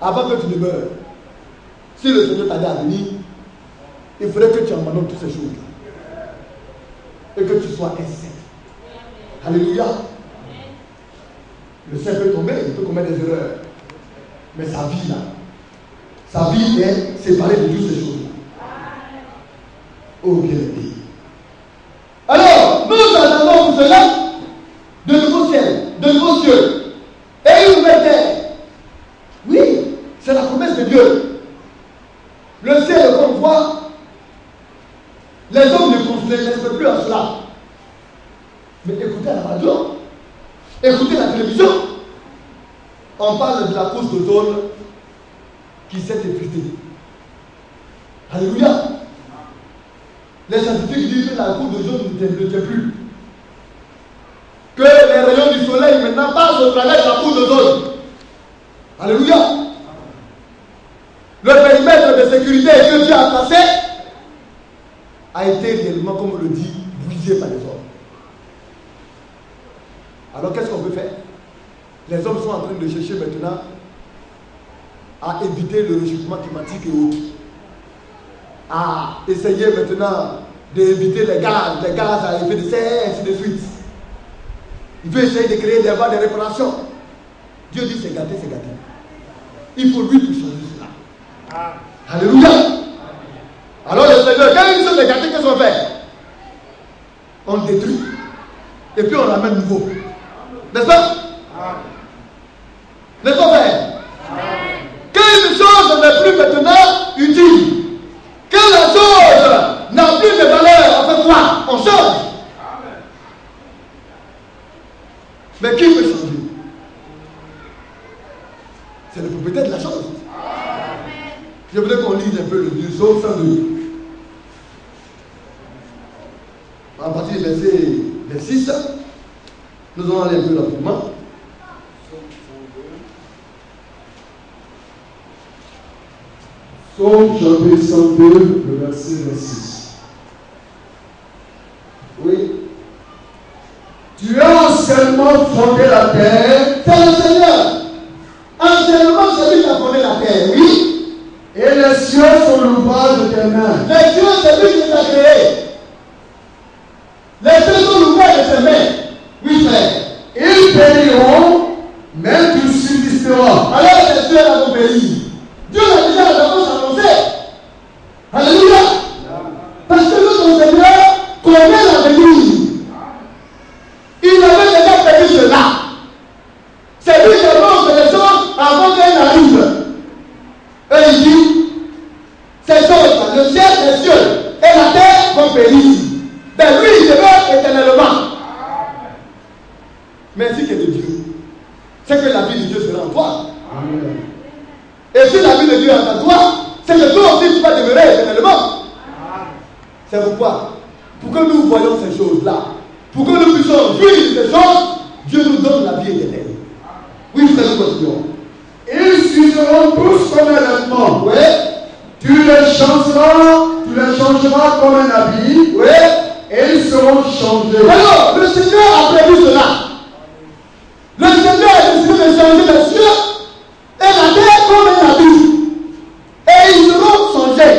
Avant que tu ne meures, si le Seigneur t'a dit à venir, il faudrait que tu abandonnes toutes ces choses et que tu sois un saint. Alléluia. Le saint peut tomber, il peut commettre des erreurs. Mais sa vie est séparée de toutes ces choses. Oh bien-aimé. Alors, nous attendons pour cela de nouveaux ciels, de nouveaux cieux et une nouvelle terre. Oui, c'est la promesse de Dieu. Le ciel qu'on voit, les hommes ne laissent plus à cela. Mais écoutez la radio, écoutez la télévision, on parle de la couche d'ozone qui s'est effritée. Alléluia. Les scientifiques disent que la couche d'ozone ne tient plus. Que les rayons du soleil maintenant passent au travers de la couche d'ozone. Alléluia. Le périmètre de sécurité que Dieu a placé a été réellement, comme on le dit, brisé par les hommes. Alors qu'est-ce qu'on peut faire? Les hommes sont en train de chercher maintenant à éviter le réchauffement climatique et autres. À essayer maintenant d'éviter les gaz à effet de serre, et ainsi de suite. Il veut essayer de créer des voies de réparation. Dieu dit c'est gâté, c'est gâté. Il faut lui pour changer cela. Alléluia. Alors le Seigneur, quand une chose est gâtée, qu'est-ce qu'on fait? On le détruit. Et puis on l'amène nouveau. N'est-ce pas? N'est-ce pas frère? Quand une chose n'est plus maintenant utile, quand la chose n'a plus de valeur, on fait quoi? On change. Mais qui peut changer? C'est le propriétaire de la chose. Je voudrais qu'on lise un peu le Psaume 102. À partir du verset 6, nous allons aller un peu rapidement. Psaume chapitre 102, le verset 26. Oui. Tu as anciennement fondé la terre. C'est le Seigneur. Anciennement, c'est lui qui a fondé la terre, oui. Et les cieux sont l'ouvrage de tes mains. Les cieux, c'est lui qui les a créés. Les cieux sont l'ouvrage de ses mains. Oui, frère. Ils périront, mais tu subsisteras. Alors les cieux vont périr. Dieu l'a déjà d'avance annoncé. Alléluia. Parce que notre Seigneur connaît l'avenir. Il avait déjà prévu cela. C'est lui qui annonce les choses avant qu'elles n'arrivent. Et il dit, ces choses, le ciel, les cieux et la terre vont périr. Mais lui, il demeure éternellement. c'est que la vie de Dieu sera en toi. Amen. Et si la vie de Dieu est en toi, c'est que toi aussi tu vas demeurer éternellement. C'est pourquoi, pour que nous voyions ces choses-là, pour que nous puissions vivre ces choses, Dieu nous donne la vie éternelle. Oui, frère, nous continuons. Ils s'useront tous comme un vêtement. Oui. Tu les changeras comme un habit. Oui. Et ils seront changés. Alors, le Seigneur a prévu cela. Le Seigneur a décidé de changer les cieux et la terre comme un habit. Et ils seront changés.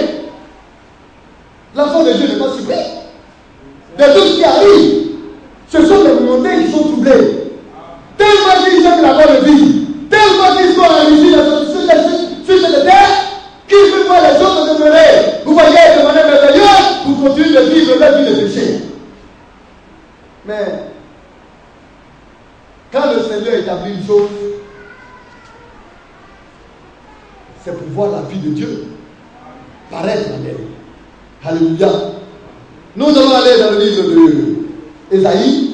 L'enfant de Dieu n'est pas surpris de tout ce qui arrive. Ce sont les montagnes qui sont troublées. Tellement qu'ils aiment la bonne vie, tellement qu'ils sont enrichis sur cette terre, qu'ils veulent voir les autres demeurer. Vous voyez, de manière merveilleuse, pour continuer de vivre leur vie de péché. Mais, quand le Seigneur établit une chose, c'est pour voir la vie de Dieu paraître en elle. Alléluia. Nous allons aller dans le livre d'Ésaïe.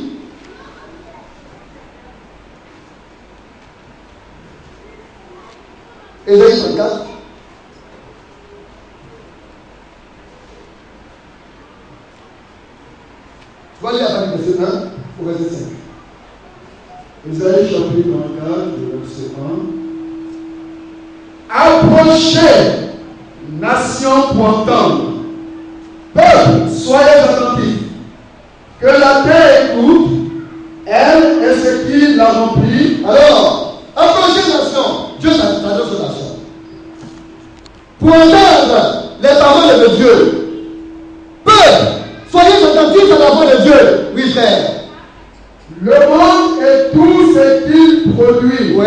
Ésaïe 34. Je vais aller à partir du verset 1 au verset 5. Ésaïe chapitre 34, verset 1. Approchez, nation pour entendre. Peuple, soyez attentifs. Que la terre écoute, elle et ce qui la remplit. Alors, approchez, nation. Dieu s'adresse aux nations. Pour entendre les paroles de Dieu. Peuple, soyez attentifs à la voix de Dieu. Oui, frère. Le monde et tout ce qu'il produit. Oui.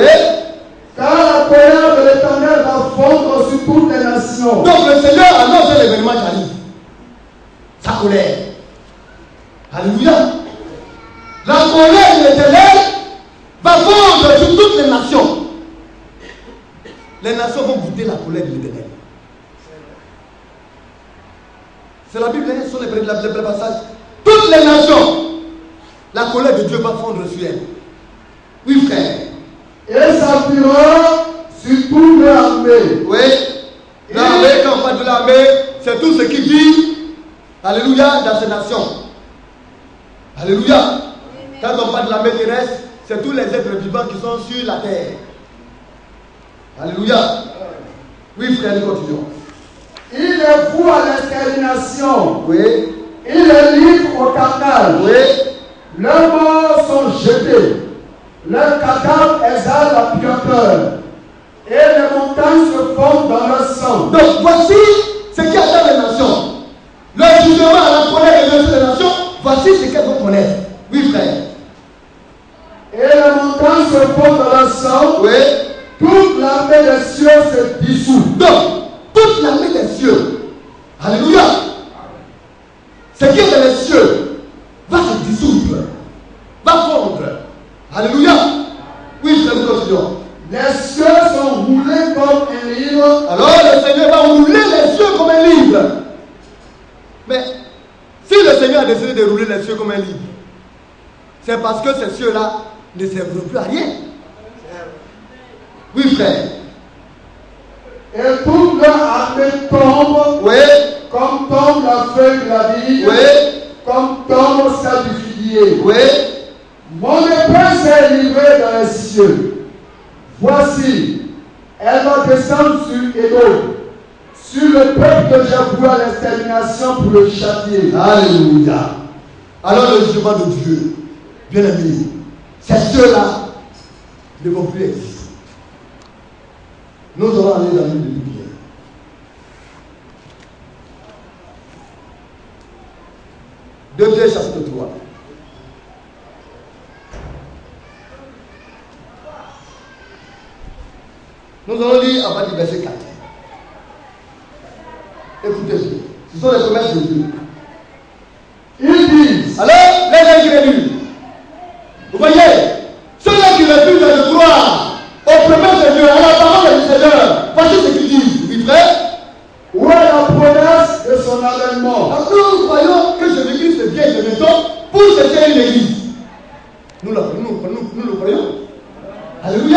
Car la colère de l'Éternel va fondre sur toutes les nations. Donc le Seigneur annonce un événement qui arrive. Sa colère. Alléluia. La colère de l'Éternel va fondre sur toutes les nations. Les nations vont goûter la colère de l'Éternel. C'est la Bible, ce sont les passages. Toutes les nations, la colère de Dieu va fondre sur elles. Oui, frère. Et s'appuiera sur toute l'armée. Oui. L'armée, quand on parle de l'armée, c'est tout ce qui vit, alléluia, dans ces nations. Alléluia. Quand on parle de l'armée terrestre, c'est tous les êtres vivants qui sont sur la terre. Alléluia. Oui, frère, nous continuons. Il les voue à l'extermination. Oui. Il les livre au carnage. Oui. Leurs morts sont jetés. Leurs cadavres exhalent la puanteur. Et les montagnes se fondent dans leur sang. Donc voici ce qui attend les nations. Le jugement à la colère de ces nations, voici ce qu'elles vont connaître. Oui, frère. Et les montagnes se fondent dans leur sang. Oui. Toute l'armée des cieux se dissout. Donc, toute l'armée des cieux, alléluia, ce qui est dans les cieux va se dissoudre, va fondre. Alléluia. Oui, frère, nous continuons. Les cieux sont roulés comme un livre. Alors le Seigneur va rouler les cieux comme un livre. Mais si le Seigneur a décidé de rouler les cieux comme un livre, c'est parce que ces cieux-là ne serviront plus à rien. Oui, frère. Et toute leur armée tombe. Oui. Comme tombe la feuille de la vigne. Oui. Comme tombe celle du figuier. Oui. Mon épée s'est livrée dans les cieux. Voici, elle va descendre sur Édom, sur le peuple que j'ai voué à l'extermination pour le châtier. Alléluia. Alors le jugement de Dieu, bien aimé, ces cieux-là ne vont plus exister. Nous allons aller dans l'île de Pierre. De Pierre chapitre 3. Nous allons lire à partir du verset 4. Écoutez-le. Ce sont les promesses de Dieu. Ils disent, Alors, les incrédules, vous voyez, ceux-là qui refusent de croire aux promesses de Dieu, à la parole du Seigneur, voici ce qu'ils disent. Oui, frère. où est la promesse de son avènement? Alors, nous croyons que Jésus-Christ vient de bientôt pour chercher une église. Nous le croyons. Alléluia.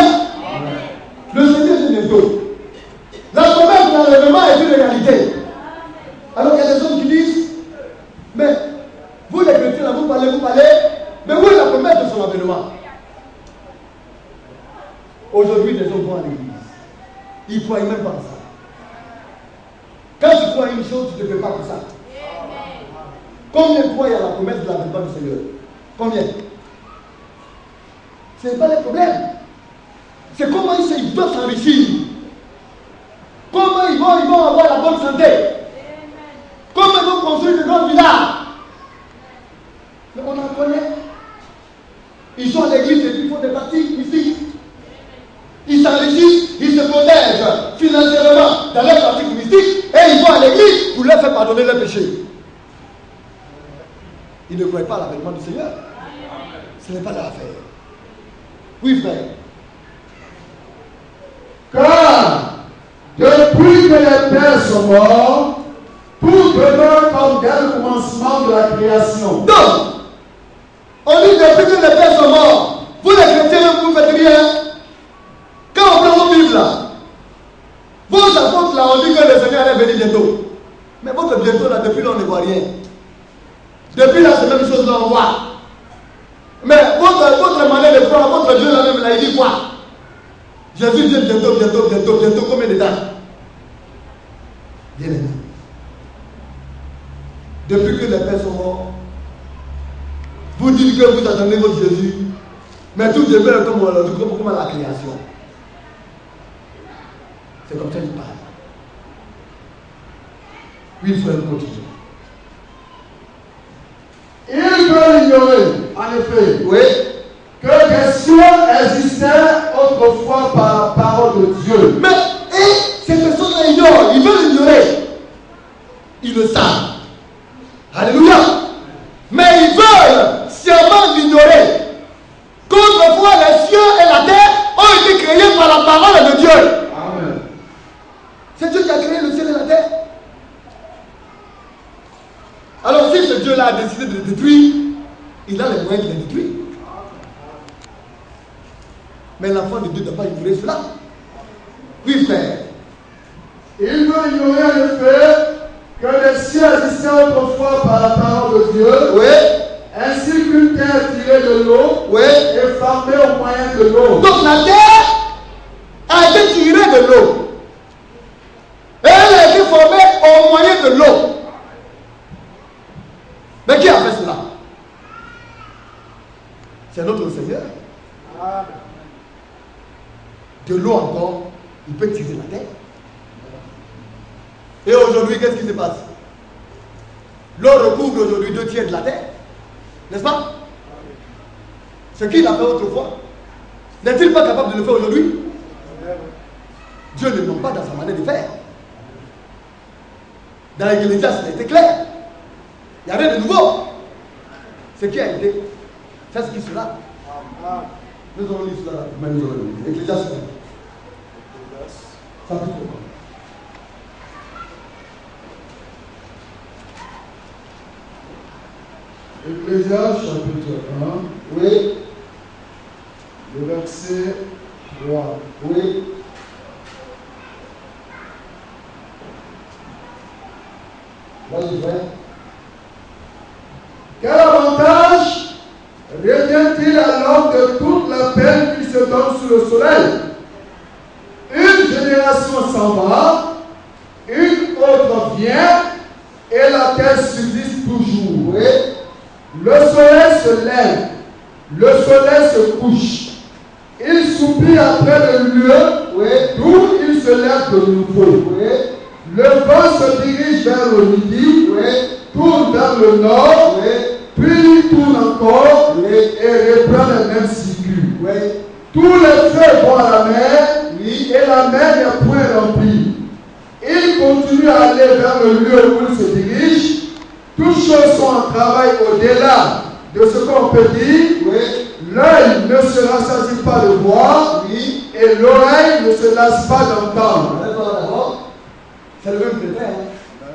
l'avènement est une réalité. Alors il y a des hommes qui disent, mais vous les chrétiens, là, vous parlez, mais où est la promesse de son avènement? Aujourd'hui, les hommes vont à l'église. Ils ne croient même pas en ça. Quand tu crois une chose, tu ne te fais pas pour ça. Combien croient à la promesse de l'avènement du Seigneur? Combien? Ce n'est pas le problème. C'est comment ils doivent s'enrichir. Comment ils vont avoir la bonne santé. Comment ils vont construire de grands villages. Mais on en connaît. Ils sont à l'église et puis ils font des pratiques mystiques. Ils s'enrichissent, ils se protègent financièrement dans leurs pratiques mystiques et ils vont à l'église pour leur faire pardonner leurs péchés. Ils ne croient pas à l'avènement du Seigneur. Ce n'est pas leur affaire. Oui, frère. Car depuis que les pères sont morts, tout demeure comme dès le commencement de la création. Donc, on dit depuis que les pères sont morts, vous les chrétiens, vous ne faites rien. Quand on prend vos Bibles là, vos apôtres là, on dit que le Seigneur allait venir bientôt. Mais votre bientôt là, depuis là, on ne voit rien. Depuis là, c'est la même chose là, on voit. Mais votre manière de croire, votre Dieu là même là, il dit quoi? Jésus dit bientôt, combien de temps? Bien aimé. Depuis que les pères sont morts, vous dites que vous attendez votre Jésus, mais tout demeure comme à la création. C'est comme ça qu'il parle. Oui, frère, continue. Il peut ignorer, en effet, Oui, que des cieux existaient autrefois par la parole de Dieu. mais ces personnes-là ignorent, ils veulent ignorer. Ils le savent. Alléluia. Mais ils veulent sciemment ignorer qu'autrefois les cieux et la terre ont été créés par la parole de Dieu. Amen. C'est Dieu qui a créé le ciel et la terre. Alors si ce Dieu-là a décidé de le détruire, il a les moyens de le détruire. Mais l'enfant de Dieu ne doit pas ignorer cela. Oui, frère. Il veut ignorer le fait que les cieux existaient autrefois par la parole de Dieu, Oui, ainsi qu'une terre tirée de l'eau oui. et formée au moyen de l'eau. Donc la terre a été tirée de l'eau. Et elle a été formée au moyen de l'eau. Mais qui a fait cela? C'est notre Seigneur. De l'eau encore, il peut tirer la terre. Et aujourd'hui, qu'est-ce qui se passe? L'eau recouvre aujourd'hui 2/3 de la terre. N'est-ce pas? Ce qu'il a fait autrefois, n'est-il pas capable de le faire aujourd'hui? Dieu ne ment pas dans sa manière de faire. Dans l'Ecclésiaste, c'était clair. Il n'y a rien de nouveau. Ce qui a été, c'est ce qui sera. Nous allons lire cela. Mais nous allons lire. Ecclésiaste. Ça peut être. Ecclésiaste chapitre 1, Oui, le verset 3. oui. Vas-y, frère. Quel avantage revient-il à l'homme de toute la peine qui se donne sous le soleil? Une génération s'en va, une autre vient, et la terre subsiste toujours. Oui, Le soleil se lève, le soleil se couche. Il soupire après le lieu oui, d'où il se lève de nouveau. oui, Le vent se dirige vers le midi, oui, tourne vers le nord, oui, puis tourne encore oui, et reprend le même cycle. oui, Tous les feux vont à la mer oui, et la mer n'est point remplie. Il continue à aller vers le lieu où il se dirige. Toutes choses sont en travail au-delà de ce qu'on peut dire. oui, L'œil ne se rassasie pas de voir oui. et l'oreille ne se lasse pas d'entendre. D'accord. C'est le même chrétien. Hein?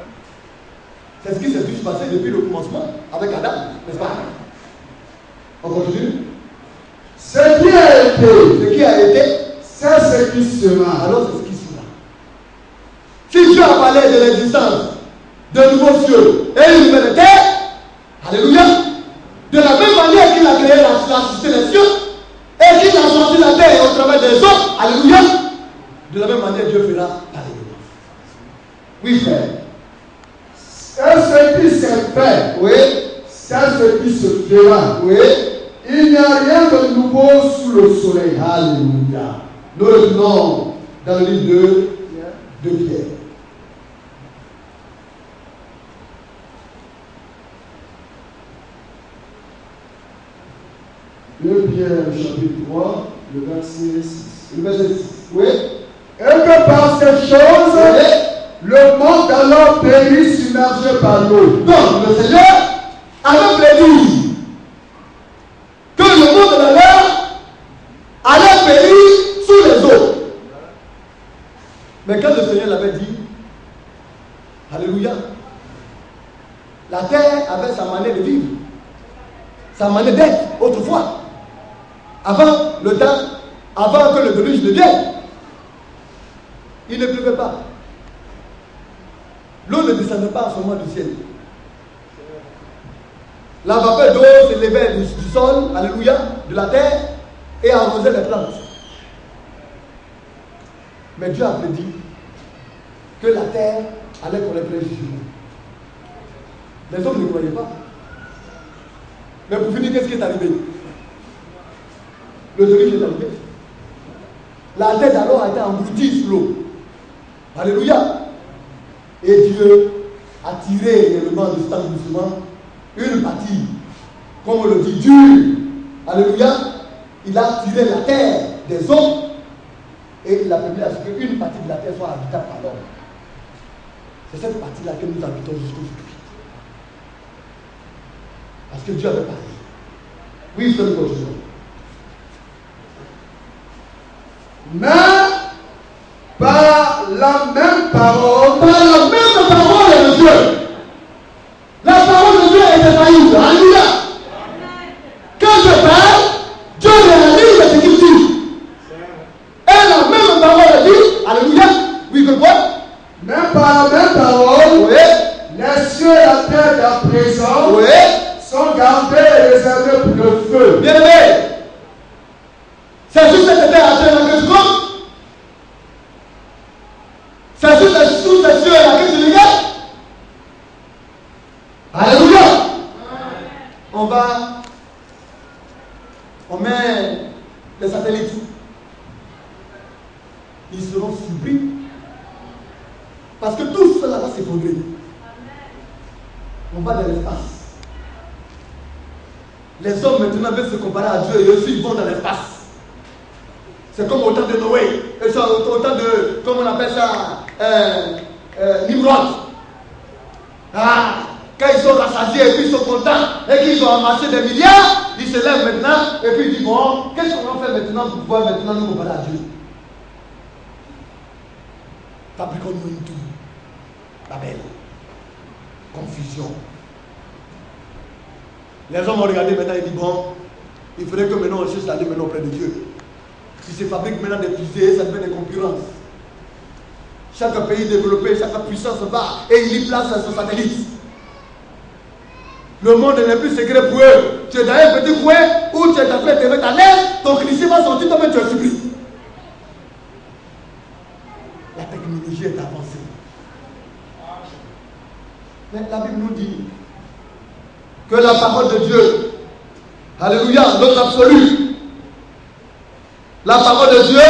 C'est ce qui s'est juste passé depuis le commencement avec Adam, n'est-ce pas? On continue. Ce qui a été, Ce qui a été, c'est ce qui sera. alors c'est ce qui sera. Si Dieu a parlé de l'existence de nouveaux cieux et une nouvelle terre, alléluia, de la même manière qu'il a créé la cité des cieux et qu'il a sorti la terre au travers des eaux, alléluia, de la même manière Dieu fera pareil. Oui, frère. C'est ce qui s'est fait. Oui. C'est ce qui se fera. Oui. Il n'y a rien de nouveau sous le soleil. Alléluia. Nous revenons dans le livre de Pierre. Le Pierre, chapitre 3, le verset 6. Le verset 6. Oui. Et que par ces choses, le monde alors périt submergé par l'eau. Donc, le Seigneur avait prédit que le monde de l'air allait périr sous les eaux. Mais quand le Seigneur l'avait dit, alléluia, la terre avait sa manière de vivre, sa manière d'être autrefois, avant le temps, avant que le déluge ne vienne. Il ne pleuvait pas. L'eau ne descendait pas en ce moment du ciel. La vapeur d'eau s'élevait du sol, alléluia, de la terre, et arrosait les plantes. Mais Dieu a prédit que la terre allait connaître les jugements. Les hommes ne croyaient pas. Mais pour finir, qu'est-ce qui est arrivé? Le déluge est arrivé. La terre alors a été engloutie sous l'eau. Alléluia. Et Dieu a tiré réellement de cet englouissement une partie, comme on le dit, dure. Alléluia. Il a tiré la terre des hommes et il a permis à ce qu'une partie de la terre soit habitable par l'homme. C'est cette partie-là que nous habitons jusqu'aujourd'hui. Parce que Dieu avait parlé. Oui, c'est le continuons. Mais par la même parole de Dieu, la parole de Dieu est infaillible. Alléluia. Quand je parle, Dieu réalise ce qu'il dit. Et la même parole dit, alléluia, oui, que quoi? Même par la même parole, oui, les cieux et la terre d'à présent, oui, sont gardés et réservés pour le feu. Bien aimé, c'est sur cette terre que tu comptes. C'est sous les cieux et la queue du Ligue. Alléluia. On met les satellites. Ils seront surpris. Parce que tout cela va s'effondrer. On va dans l'espace. Les hommes maintenant veulent se comparer à Dieu et eux aussi ils vont dans l'espace. C'est comme au temps de Noé. Et au temps de, comment on appelle ça, Nimrod. Quand ils sont rassasiés et puis ils sont contents et qu'ils ont amassé des milliards, ils se lèvent maintenant et puis ils disent bon, qu'est-ce qu'on va faire maintenant pour pouvoir maintenant nous comparer à Dieu? Fabriquons-nous une tour. Babel. Confusion. Les hommes ont regardé maintenant et disent bon, il faudrait que maintenant on cherche à aller maintenant auprès de Dieu. Si se fabrique maintenant des fusées, ça devient des concurrences. Chaque pays développé, chaque puissance se bat et il y place son satellite. Le monde n'est plus secret pour eux. Tu es dans un petit coin où tu es en train de te mettre à l'aise, ton cliché va sortir, toi-même tu es surpris. La technologie est avancée. Mais la Bible nous dit que la parole de Dieu, alléluia, notre absolu, la parole de Dieu,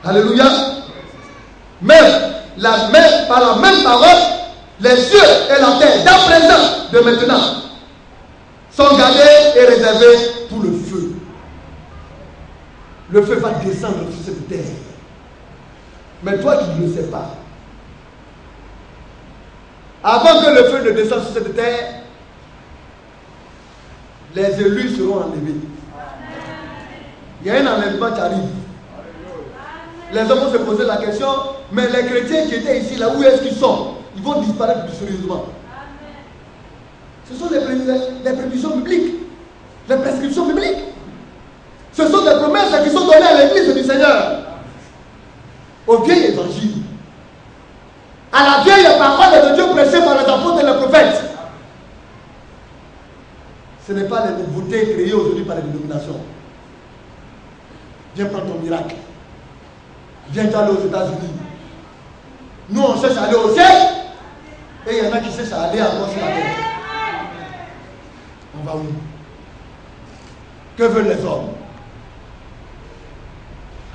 alléluia, par la même parole, les cieux et la terre, d'à présent, de maintenant, sont gardés et réservés pour le feu. Le feu va descendre sur cette terre. Mais toi, tu ne le sais pas. Avant que le feu ne descende sur cette terre, les élus seront enlevés. Il y a un enlèvement qui arrive. Les hommes vont se poser la question, mais les chrétiens qui étaient ici, là, où est-ce qu'ils sont? Ils vont disparaître mystérieusement. Ce sont les prévisions bibliques, les prescriptions bibliques. Ce sont des promesses qui sont données à l'église du Seigneur. au vieil évangile, à la vieille parole de Dieu prêchée par les apôtres et les prophètes. Ce n'est pas les nouveautés créées aujourd'hui par les dénominations. Viens prendre ton miracle. Viens aller aux États-Unis. Nous, on cherche à aller au ciel. Et il y en a qui cherchent à aller encore sur la terre. On va où? Que veulent les hommes?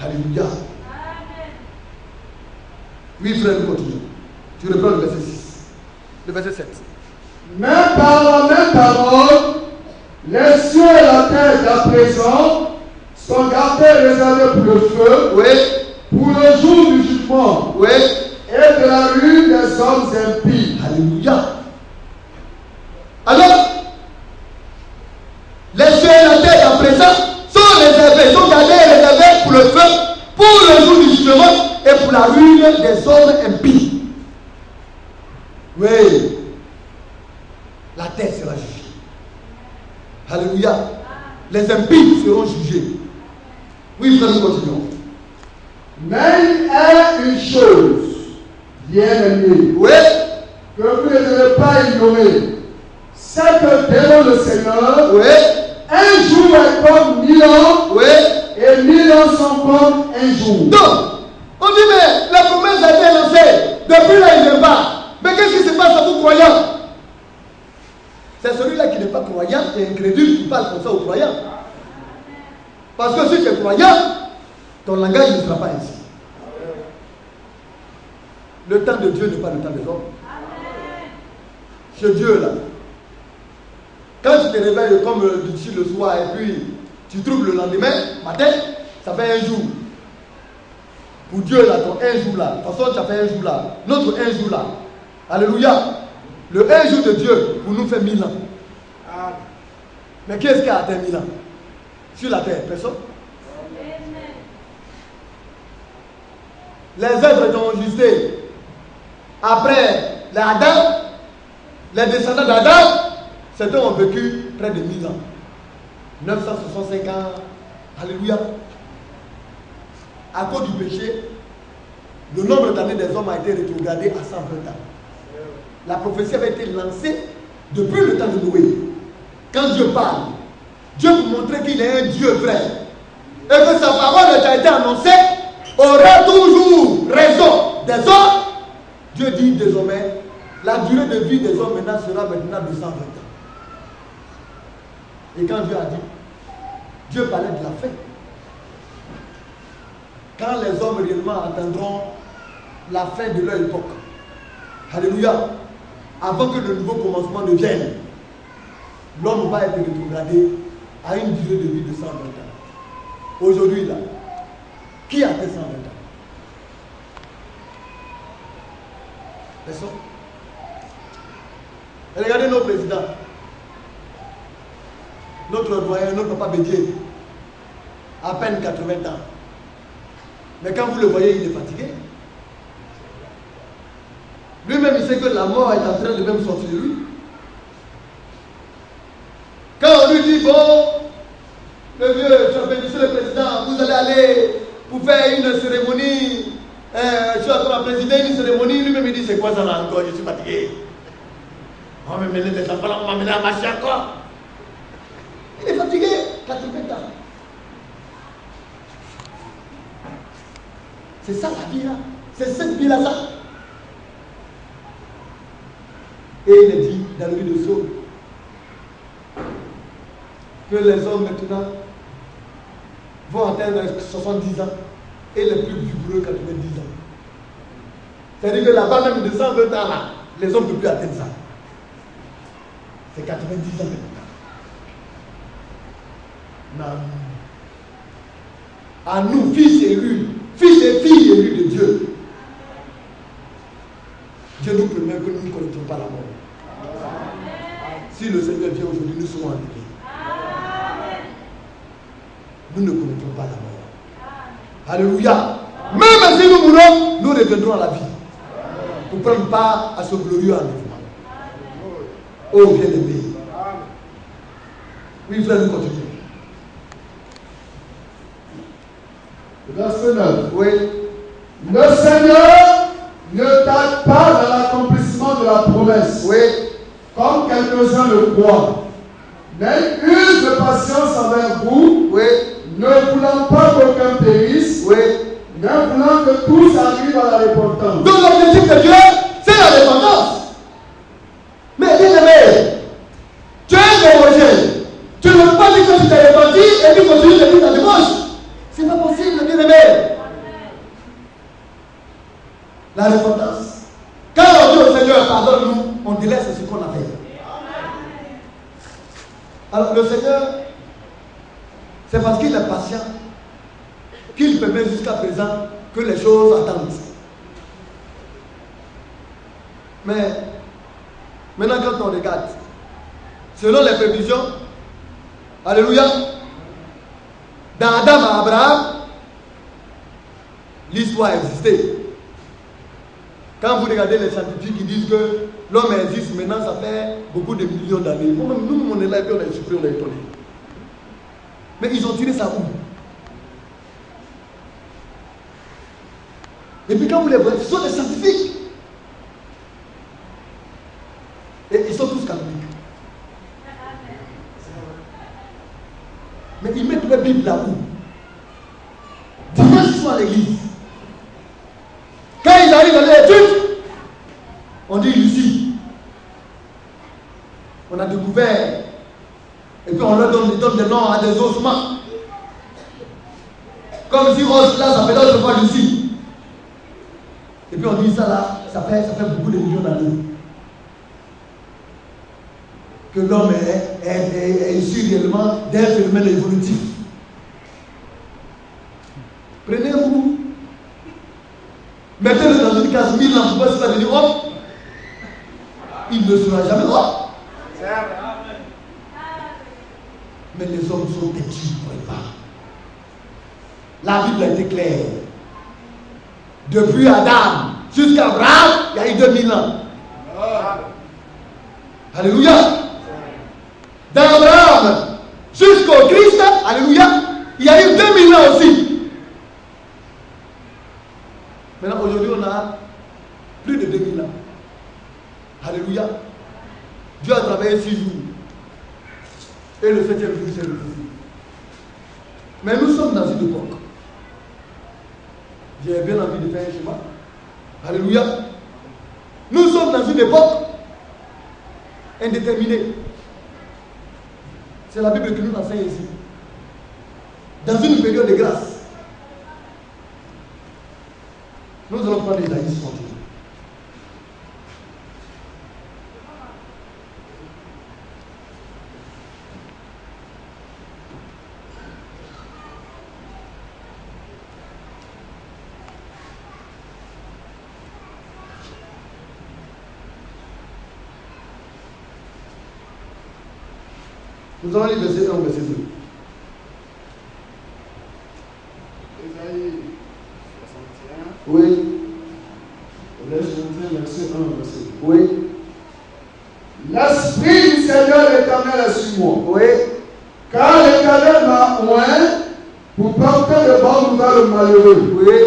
Alléluia. Oui, frère, nous continuons. Tu reprends le verset 6. Le verset 7. Même par la même parole, les cieux et la terre d'à présent sont gardés réservés pour le feu, Oui. pour le jour du jugement, Oui. et de la ruine des hommes impies. Alléluia. Alors, les cieux et la terre d'à présent sont réservés, sont gardés et réservés pour le feu, pour le jour du jugement et pour la ruine des hommes impies. Oui. La terre sera jugée. Alléluia. Les impies seront jugés. Oui, frère, nous continuons. Mais il est une chose, bien-aimée, Oui. que vous ne devez pas ignorer, c'est que devant le Seigneur, Oui. un jour est comme 1000 ans, Oui. et 1000 ans sont comme un jour. Donc, on dit, mais la promesse a été annoncée. Depuis là, il ne vient pas. Mais qu'est-ce qui se passe à vous croyants? C'est celui-là qui n'est pas croyant et incrédule qui parle comme ça aux croyants. Parce que si tu es croyant, ton langage ne sera pas ainsi. Le temps de Dieu n'est pas le temps des hommes. Ce Dieu-là, quand tu te réveilles comme d'ici le soir et puis tu trouves le lendemain matin, ça fait un jour. Pour Dieu là, ton un jour là, de toute façon tu as fait un jour là, notre un jour là. Alléluia. Le un jour de Dieu pour nous fait 1000 ans. Mais qui est-ce qui a atteint 1000 ans? Sur la terre, personne. Les êtres qui ont existé après l'Adam, les descendants d'Adam, certains ont vécu près de 1000 ans. 965 ans. Alléluia. À cause du péché, le nombre d'années des hommes a été rétrogradé à 120 ans. La prophétie avait été lancée depuis le temps de Noé. Quand Dieu parle, Dieu pour montrer qu'il est un Dieu vrai et que sa parole qui a été annoncée aura toujours raison des hommes. Dieu dit désormais, la durée de vie des hommes maintenant sera maintenant de 120 ans. Et quand Dieu a dit, Dieu parlait de la fin. Quand les hommes réellement atteindront la fin de leur époque. Alléluia. Avant que le nouveau commencement ne vienne, l'homme va être rétrogradé à une durée de vie de 120 ans. Aujourd'hui, là, qui a fait 120 ans? Personne. Et regardez nos présidents. Notre doyen, notre papa Bédier, à peine 80 ans. Mais quand vous le voyez, il est fatigué. Lui-même, il sait que la mort est en train de même sortir de lui. Quand on lui dit, bon, le vieux, monsieur le président, vous allez aller pour faire une cérémonie, je suis en train de présider une cérémonie, lui-même il dit, c'est quoi ça là encore, je suis fatigué. On va m'amener des enfants, on va m'amener à marcher encore. Il est fatigué, 80 ans. C'est ça la vie là. C'est cette vie là ça. Et il est dit dans le livre de Psaume que les hommes maintenant vont atteindre 70 ans et les plus vigoureux 90 ans. C'est-à-dire que là-bas même de 120 ans là, les hommes ne peuvent plus atteindre ça. C'est 90 ans maintenant. Non. À nous, fils élus, fils et filles élus de Dieu. Dieu nous permet que nous ne connaîtrons pas la mort. Si le Seigneur vient aujourd'hui, nous serons enlevés. Nous ne connaîtrons pas la mort. Alléluia. Même si nous mourons, nous reviendrons à la vie. Pour prendre part à ce glorieux enlèvement. Oh bien-aimé. Oui, frère, nous continuons. Verset 9. Oui. Le Seigneur ne tarde pas dans l'accomplissement de la promesse. Oui. Comme quelques-uns le croient. Mais use de patience envers vous, Oui. ne voulant pas qu'aucun périsse, Oui. mais voulant que tous arrivent à la repentance. Donc l'objectif de Dieu, c'est la repentance. Mais bien aimé, tu es homogène. Tu ne peux pas dire que tu t'es repenti et puis continuer de vivre ta débauche. C'est pas possible, bien aimé. La repentance. Quand on dit au Seigneur, pardonne-nous, on délaisse ce qu'on a fait. Alors le Seigneur, c'est parce qu'il est patient qu'il permet jusqu'à présent que les choses attendent. Mais maintenant quand on regarde, selon les prévisions, alléluia, dans Adam et Abraham, l'histoire a existé. Quand vous regardez les scientifiques qui disent que l'homme existe maintenant, ça fait beaucoup de millions d'années. Nous, on est là et puis on est surpris, on est étonné. Mais ils ont tiré ça où? Et puis quand vous les voyez, ce sont des scientifiques. Et ils sont tous catholiques. Mais ils mettent la Bible là où? Dimanche, ils sont à l'église. Quand ils arrivent dans l'étude, on dit Lucie. On a découvert. Et puis on leur donne des noms à des ossements. Comme si Rose là, ça fait d'autres fois Lucie. Et puis on dit ça là, ça fait beaucoup de millions d'années. Que l'homme est issu réellement d'un phénomène évolutif. Prenez-vous. Mettez-le dans une case 1000 ans, pourquoi ça va devenir homme? Il ne sera jamais homme. Mais les hommes sont têtus, ne croyez pas. La Bible a été claire. Depuis Adam jusqu'à Abraham, il y a eu 2000 ans. Alléluia. D'Abraham jusqu'au Christ, alléluia, il y a eu 2000 ans aussi. Maintenant, aujourd'hui, on a plus de 2000 ans. Alléluia. Dieu a travaillé 6 jours. Et le 7e jour, c'est le jour. Mais nous sommes dans une époque. J'ai bien envie de faire un schéma. Alléluia. Nous sommes dans une époque indéterminée. C'est la Bible qui nous enseigne ici. Dans une période de grâce. Nous allons prendre les Isaïe 61. Nous allons lire verset 1, verset 2. Isaïe 61. Oui. Verset 1, verset 2. Oui. L'Esprit du Seigneur l'Éternel est sur moi. Oui. Car l'Éternel m'a oint pour porter de bonnes nouvelles aux malheureux. Oui.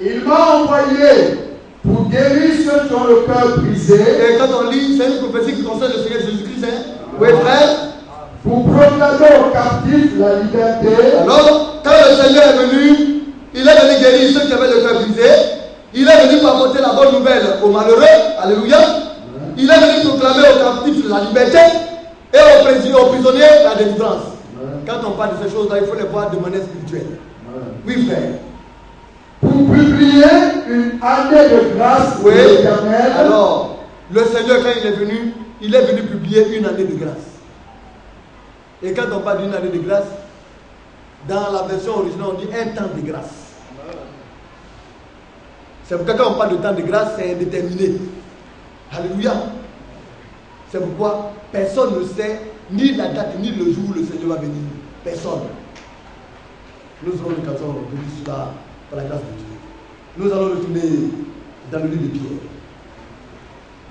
Il m'a envoyé pour guérir ceux qui ont le cœur brisé. Et quand on lit, c'est une prophétie qui concerne le Seigneur Jésus-Christ. Hein? Oui, frère. Pour proclamer aux captifs la liberté. Alors, quand le Seigneur est venu, il est venu guérir ceux qui avaient le cœur brisé. Il est venu apporter la bonne nouvelle aux malheureux. Alléluia. Il est venu proclamer aux captifs la liberté et aux prisonniers la délivrance. Quand on parle de ces choses-là, il faut les voir de manière spirituelle. Oui, frère. Pour publier une année de grâce Oui. éternelle. Alors, le Seigneur, quand il est venu publier une année de grâce. Et quand on parle d'une année de grâce, dans la version originale, on dit un temps de grâce. C'est pourquoi quand on parle de temps de grâce, c'est indéterminé. Alléluia. C'est pourquoi personne ne sait ni la date, ni le jour où le Seigneur va venir. Personne. Nous aurons l'occasion de dire cela par la grâce de Dieu. Nous allons retourner dans le livre de Pierre.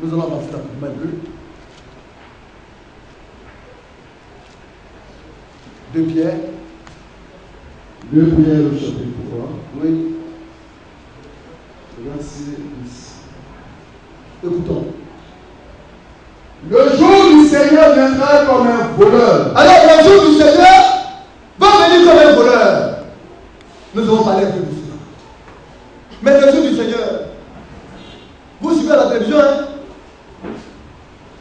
Nous allons avancer rapidement un peu. 2 Pierre. 2 Pierre au chapitre 3. Oui. Verset 10. Écoutons. Le jour du Seigneur viendra comme un voleur. Alors, le jour du Seigneur va venir comme un voleur. Nous allons parler un peu de cela. Mais le jour du Seigneur, vous suivez la télévision, hein?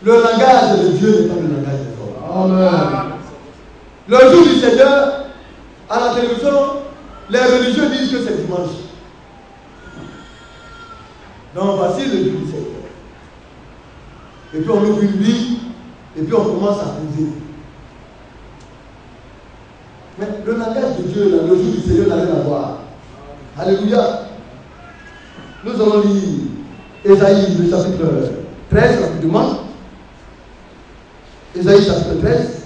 Le langage de Dieu n'est pas le langage des hommes. Amen. Le jour du Seigneur, à la télévision, les religieux disent que c'est dimanche. Donc voici le jour du Seigneur. Et puis on ouvre une Bible, et puis on commence à poser. Mais le langage de Dieu, là, le jour du Seigneur, n'a rien à voir. Alléluia. Nous allons lire Ésaïe, le chapitre 13, rapidement. Ésaïe, chapitre 13.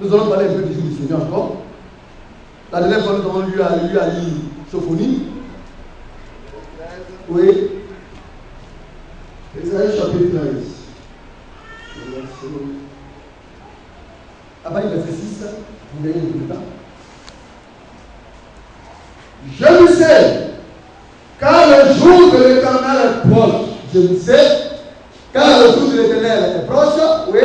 Nous allons parler un peu du jour du Seigneur encore. La dernière fois, nous avons lu à lire Sophonie. Oui. Ésaïe chapitre 13. Après le verset 6, vous voyez un peu de temps. Je le sais, car le jour de l'Éternel est proche. Je le sais, car le jour de l'Éternel est proche. Oui.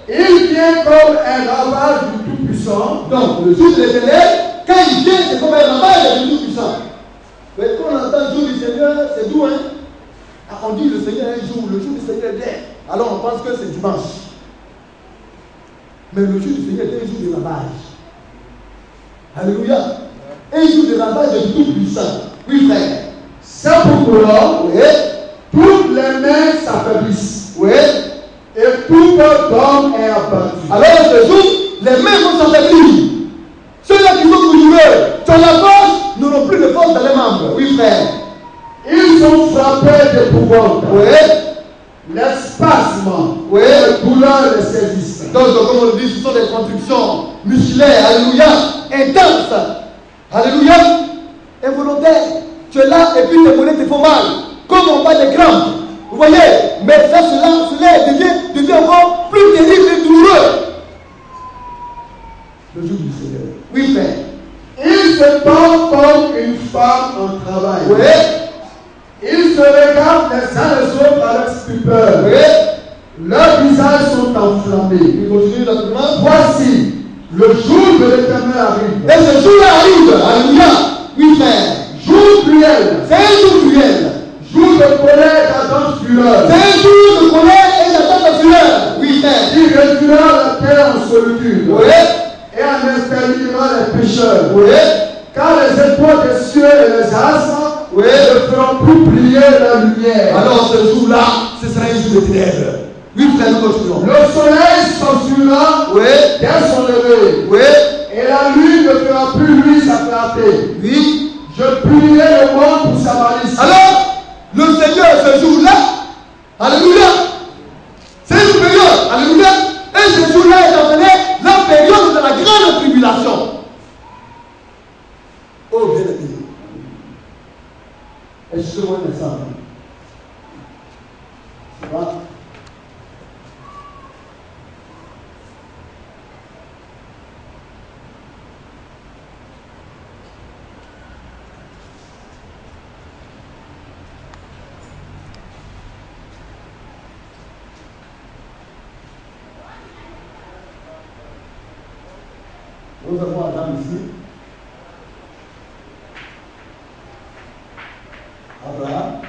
Il vient comme un ravage du Tout-Puissant. Donc, le jour de l'Éternel, quand il vient, c'est comme un ravage du Tout-Puissant. Mais quand on entend le jour du Seigneur, c'est d'où, hein? On dit le Seigneur est un jour, le jour du Seigneur est d'air. Alors on pense que c'est dimanche. Mais le jour du Seigneur est un jour de ravage. Alléluia. Un jour de ravage du Tout-Puissant. Oui, frère. C'est pourquoi Oui. toutes les mains s'affaiblissent. Oui. Et tout homme est abattu. Alors ce jour, les mains vont s'affaiblir. Ceux-là qui sont douloureux, sur la force, n'auront plus de force dans les membres. Oui, frère. Ils sont frappés d'épouvante. Oui. Les spasmes, Oui. les douleurs les saisissent. Donc, comme on le dit, ce sont des contractions musculaires, alléluia, intenses, alléluia, involontaires. Tu es là et puis tes mollets te font mal, comme on bat des crampes. Vous voyez, mais ça, cela devient encore plus terrible et douloureux. Le jour du Seigneur. Oui, frère. Ils se portent comme une femme en travail. Oui. Ils se regardent les uns les autres avec stupeur. Oui. Leurs visages sont enflammés. Il continue rapidement. Voici, le jour de l'Éternel arrive. Et ce jour-là arrive. Alléluia. Oui, frère. Jour cruel. C'est un jour cruel. Jour de colère, d'ardente fureur. C'est un jour de colère et d'attente de fureur. Oui, frère. Qui réduira la terre en solitude. Oui. Et en exterminera les pécheurs. Oui. Car les étoiles des cieux et les astres Oui. ne feront plus briller la lumière. Alors ce jour-là, ce sera un jour de ténèbres. Oui, frère, nous continuons. Le soleil s'enfuira Oui. dès son lever. Oui. Et la lune ne fera plus lui sa clarté. Oui. Je punirai le monde pour sa malice. Alors, le Seigneur, ce jour-là, alléluia, c'est une période, alléluia, et ce jour-là est appelé la période de la grande tribulation. Oh, bien aimé. Est-ce que moi, je sens? C'est pas. Nous avons Adam ici. Abraham.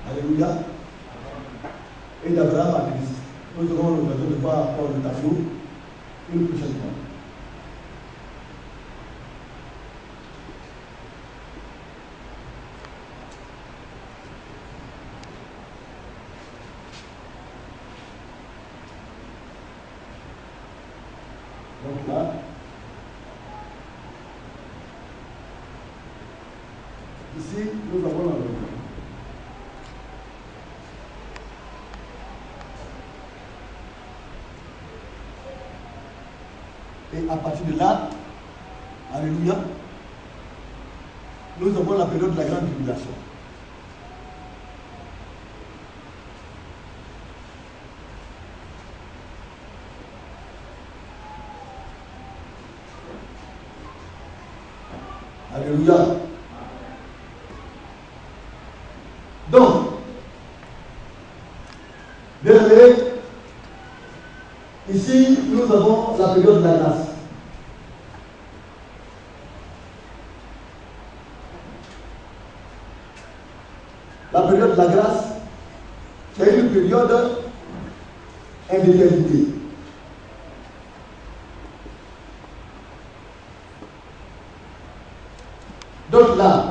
Alléluia. Et d'Abraham à Christ. Nous aurons l'occasion de voir encore le tableau une prochaine fois. Donc là, ici, nous avons la loi. Et à partir de là, alléluia, nous avons la période de la grande tribulation. Alléluia. Donc, bien aimé, ici, nous avons la période de la grâce. La période de la grâce, c'est une période indéterminée. Donc là,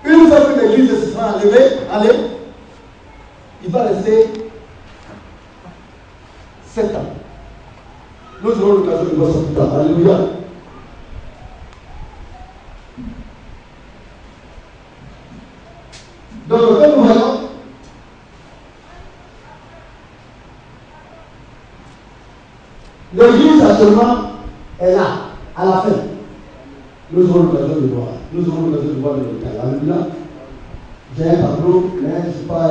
une fois que l'église sera enlevée, il va rester 7 ans. Nous aurons l'occasion de voir ça plus tard. Alléluia. Donc, comme nous voyons, l'église actuellement est là, à la fin. Nous aurons l'occasion de voir. Nous aurons l'occasion de voir le détail. Alléluia. J'ai un tableau, mais je ne suis pas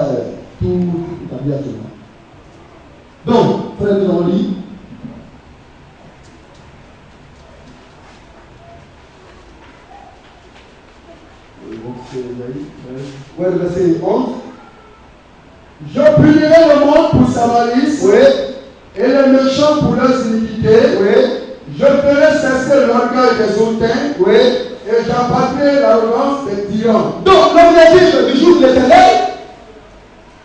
tout établi actuellement. Donc, frère, nous avons lu. Ouais, le verset 11. Je punirai le monde pour sa malice, Oui. et les méchants pour leurs iniquités. Oui. Je ferai cesser l'orgueil des hautains, Oui. et j'abattrai l'arrogance des tyrans. Donc, l'objectif du jour de l'éternel,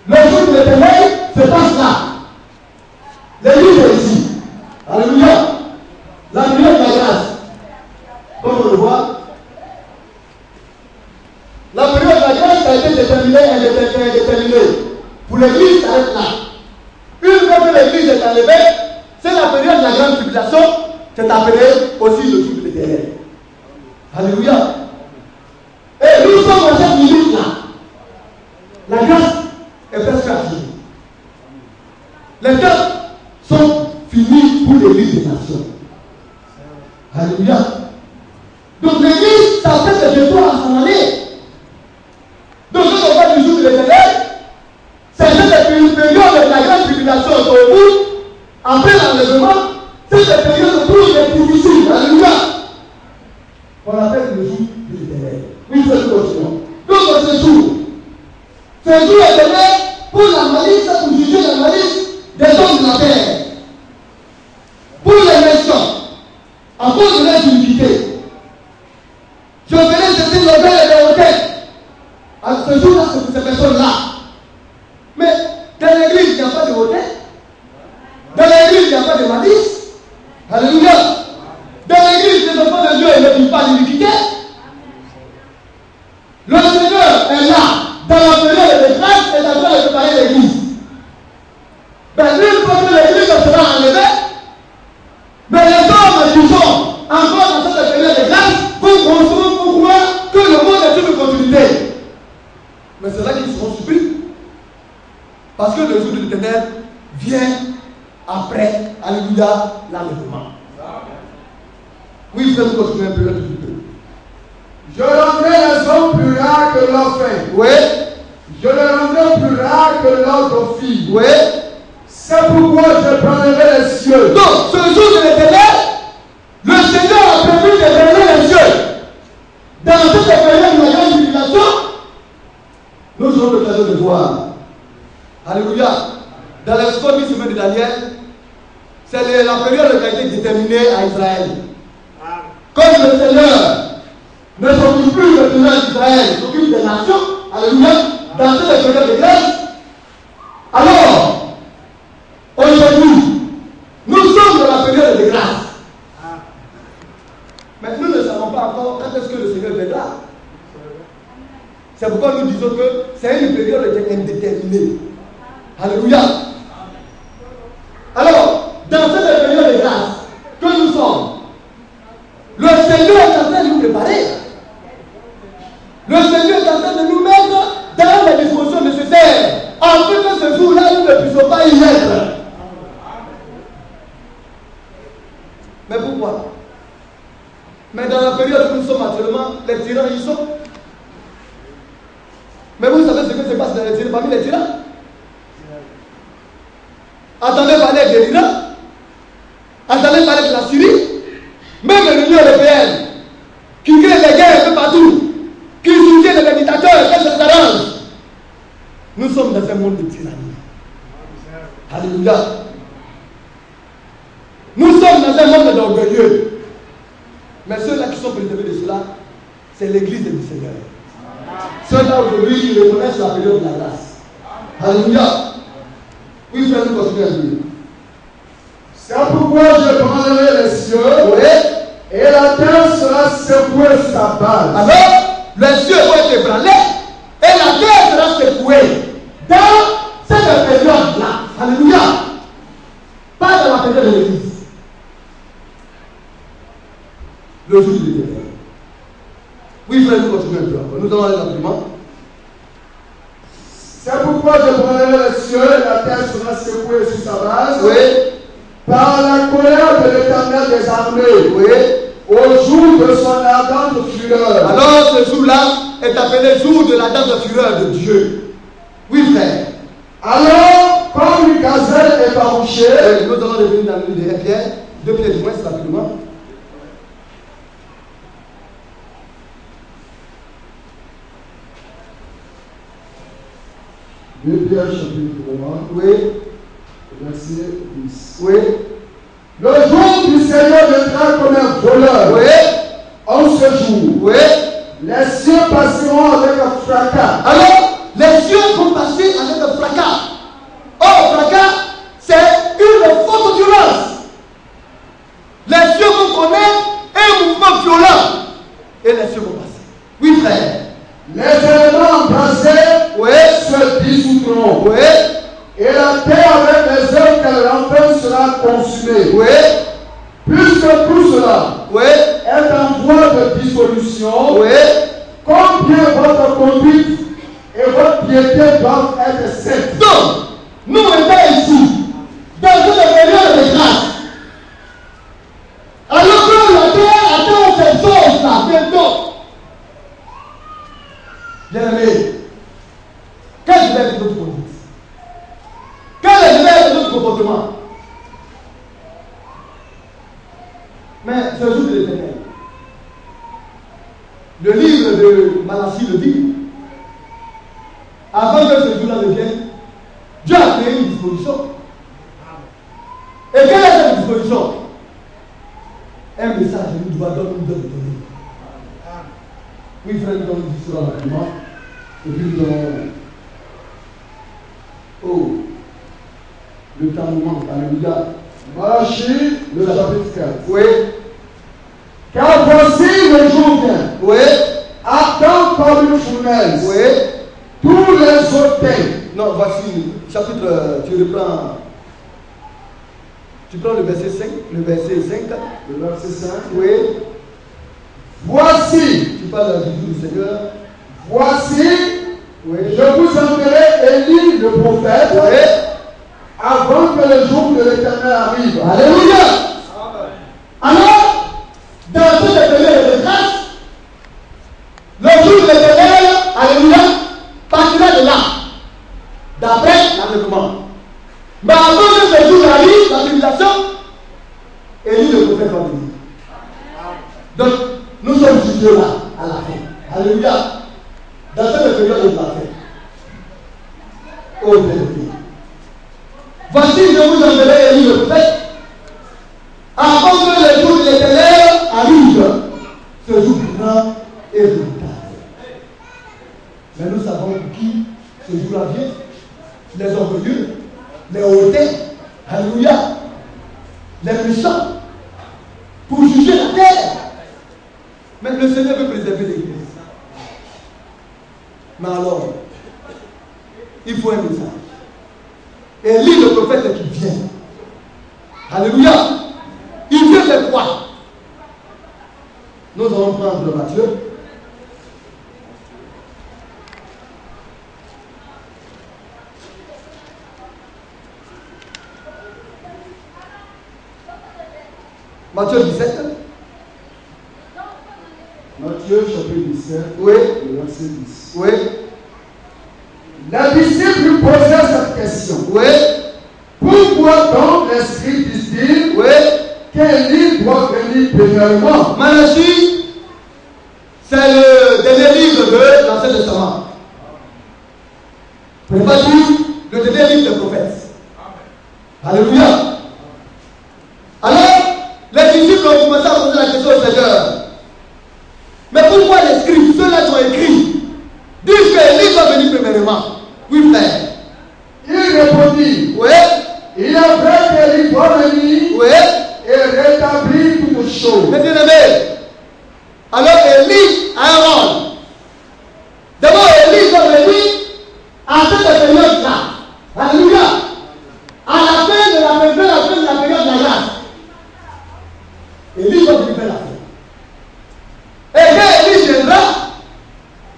le jour de l'éternel se passe là. L'église est ici. Alléluia. La période de la grâce. Comme on le voit, la période de la grâce a été déterminée et indéterminée. Pour l'église, ça reste là. Une fois que l'église est enlevée, c'est la période de la grande tribulation, c'est appelé aussi le jour de l'éternel. Alléluia. Et nous sommes dans cette minute-là. La grâce est presque finie. Les temps sont finis pour l'église des nations. Alléluia. Donc l'église, ça fait de toi à s'en aller. Donc quand on parle du jour de l'éternel, c'est cette période de la grande tribulation au bout, après l'enlèvement, c'est cette période où il est difficile. Alléluia. On appelle le jour de l'éternel. Oui, c'est le continuons. Donc ce jour est donné pour la malice, pour juger la malice des hommes de la terre. Pour les nations, à cause de leur iniquité. Je verrai cesser l'orgueil et les hautains. À ce jour-là, c'est pour ces personnes-là. Mais dans l'église, il n'y a pas de hautain. Dans l'église, il n'y a pas de malice. Alléluia. Dans l'église, les enfants de Dieu ne vivent pas d'iniquité. Le Seigneur est là, dans la période de grâce, et en train de préparer l'église. Mais une fois que l'église sera enlevée, mais les hommes qui sont encore dans cette période de grâce vont croire que le monde est une continuité. Mais c'est là qu'ils seront surpris. Parce que le jour de l'éternel vient après, alléluia, l'enlèvement. Oui, je vais vous continuer un peu. Je rendrai les hommes plus rares que leurs frères. Oui. Je les rendrai plus rares que leurs filles. Oui. C'est pourquoi je prendrai les cieux. Donc, ce jour de l'éternel, le Seigneur a prévu de prendre les cieux. Dans cette période de la grande tribulation, nous aurons l'occasion de voir. Alléluia. Dans les 70 semaines de Daniel, c'est la période qui a été déterminée à Israël. Comme le Seigneur ne s'occupe plus de d'Israël, il s'occupe des nations, alléluia, dans cette période de grâce. Alors, aujourd'hui, nous sommes dans la période de grâce. Mais nous ne savons pas encore quand est-ce que le Seigneur viendra. C'est pourquoi nous disons que c'est une période indéterminée. Alléluia. Alors, dans cette période de grâce que nous sommes, le Seigneur est en train de nous préparer. Le Seigneur est en train de nous mettre dans les dispositions nécessaires afin que ce jour-là, nous ne puissions pas y être. Mais pourquoi? Mais dans la période où nous sommes actuellement, les tyrans y sont. Mais vous savez ce que se passe dans les tyrans, parmi les tyrans? Attendez parler de l'Iran, attendez parler de la Syrie, même l'Union européenne. dans un monde de tyrannie. Alléluia. Nous sommes dans un monde d'orgueilleux. Mais ceux-là qui sont préservés de cela, c'est l'église du Seigneur. Ceux-là aujourd'hui, ils reconnaissent la période de la grâce. Alléluia. Oui, frère, nous continuons à dire. C'est pourquoi je prendrai les cieux, et la terre sera secouée sur sa base. Alors, les cieux vont être ébranlés et la terre sera secouée. Dans cette période-là, alléluia, pas dans la période de l'église. Le jour de l'éternel. Oui, frère, nous continuons un peu encore. Nous allons aller rapidement. C'est pourquoi je prendrai les cieux, et la terre sera secouée sur sa base. Oui. Par la colère de l'Éternel des armées. Oui. Au jour de son ardente fureur. Alors ce jour-là est appelé jour de la date de fureur de Dieu. Oui, frère. Alors, comme une gazelle effarouchée, nous allons revenir dans le livre de Pierre, 2 Pierre du moins, rapidement. Pierre chapitre 1, oui. Verset 10. Oui. Le jour du Seigneur viendra comme un voleur. Oui. En ce jour, oui. Les cieux passeront avec un fracas. Alors, les cieux vont passer avec un fracas. Or, fracas, c'est une forte violence. Les cieux vont connaître un mouvement violent. Et les cieux vont passer. Oui, frère. Les éléments embrasés, oui, se dissoudront. Oui. Et la terre avec les œuvres qu'elle renferme sera consumée. Oui. Puisque tout cela, oui, est en voie de dissolution, oui, combien votre conduite et votre piété doivent être saintes. Donc, nous étions ici, dans une période de grâce. Alors que la terre attend ces choses-là, bientôt. Bien-aimé, quel devait être notre conduite? Quel devait être notre comportement? Mais ce jour de l'Éternel, le livre de Malachie le dit, avant que ce jour-là devienne, Dieu a créé une disposition. Et quelle est cette disposition? Un message nous doit donner. Oui, frère, nous allons dire cela rapidement. Et puis nous allons. Oh, le temps nous manque. Alléluia. Malachie, le chapitre 4. Oui. Car voici le jour vient. Oui. Attends comme une fournaise. Oui. Tous les autels. Non, voici, chapitre, tu reprends. Tu prends le verset 5. Le verset 5. Le verset 5. Oui. Voici. Tu parles du jour du Seigneur. Voici. Oui. Je vous enverrai Élie le prophète. Oui. Avant que le jour de l'Éternel arrive. Alléluia. Alors, dans cette période de grâce, le jour de l'Éternel, alléluia, partira de là, d'après l'enlèvement. Mais avant que ce jour arrive, la tribulation, Élie le prophète va venir. Donc, nous sommes jugés là, à la fin. Alléluia. Dans cette période de la fin. Oh, bien. Voici, je vous enverrai Élie le prophète. Avant que le jour de l'Éternel arrive, ce jour grand et redoutable. Mais nous savons pour qui ce jour-là vient. Les orgueilleux, les hautains, alléluia, les méchants, pour juger la terre. Mais le Seigneur veut préserver l'Église. Mais alors, il faut un message. Élie le prophète qui vient. Alléluia. Il vient de quoi? Nous allons prendre Matthieu. Matthieu 17. Matthieu chapitre 17. Oui. Le verset 10. Oui. Les disciples lui posaient cette question. Oui. Pourquoi donc les scribes disent-ils qu'Élie doit venir premièrement? Malachie, c'est le dernier livre de l'Ancien Testament. Préparation, Alléluia. Alors, les disciples ont commencé à poser la question au Seigneur. Mais pourquoi les scribes, ceux-là qui ont écrit, disent que Élie va venir premièrement? Oui, frère. Il répondit, Oui. il est vrai qu'Élie doit venir Oui. et rétablir toutes choses. Mais bien aimé, alors Élie a un rôle. D'abord, Élie doit venir à cette période-là. Alléluia. À la fin de la période de la grâce. Élie va venir faire la fin. Et quand Élie viendra,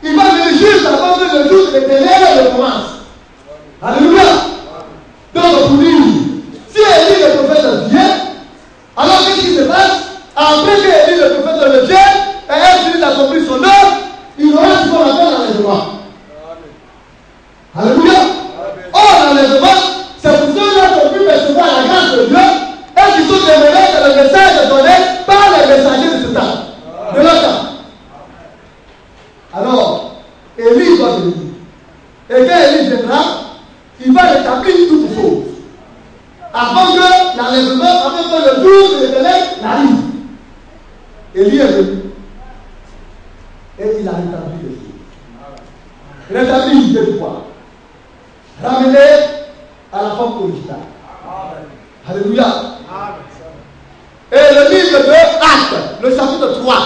il va venir juste avant que le jour de l'éternel commence. Alléluia. Donc, pour dire, si Élie le prophète vient, alors qu'est-ce qui se passe? Après que Élie le prophète le vient, et elle finit d'accomplir son œuvre, il aura ce qu'on appelle l'enlèvement. Alléluia. Or, l'enlèvement, c'est pour ceux-là qui ont pu percevoir la grâce de Dieu et qui sont demeurés dans le message donné par les messagers de ce temps, de leur temps. Alors, Élie doit venir. Et quand Élie viendra, il va rétablir toutes choses. Avant que l'enlèvement, avant que le jour de l'éternel n'arrive. Élie est venu. Et il a rétabli les choses. Rétabli de quoi? Ramené à la forme originale. Alléluia. Et le livre de Actes, le chapitre 3,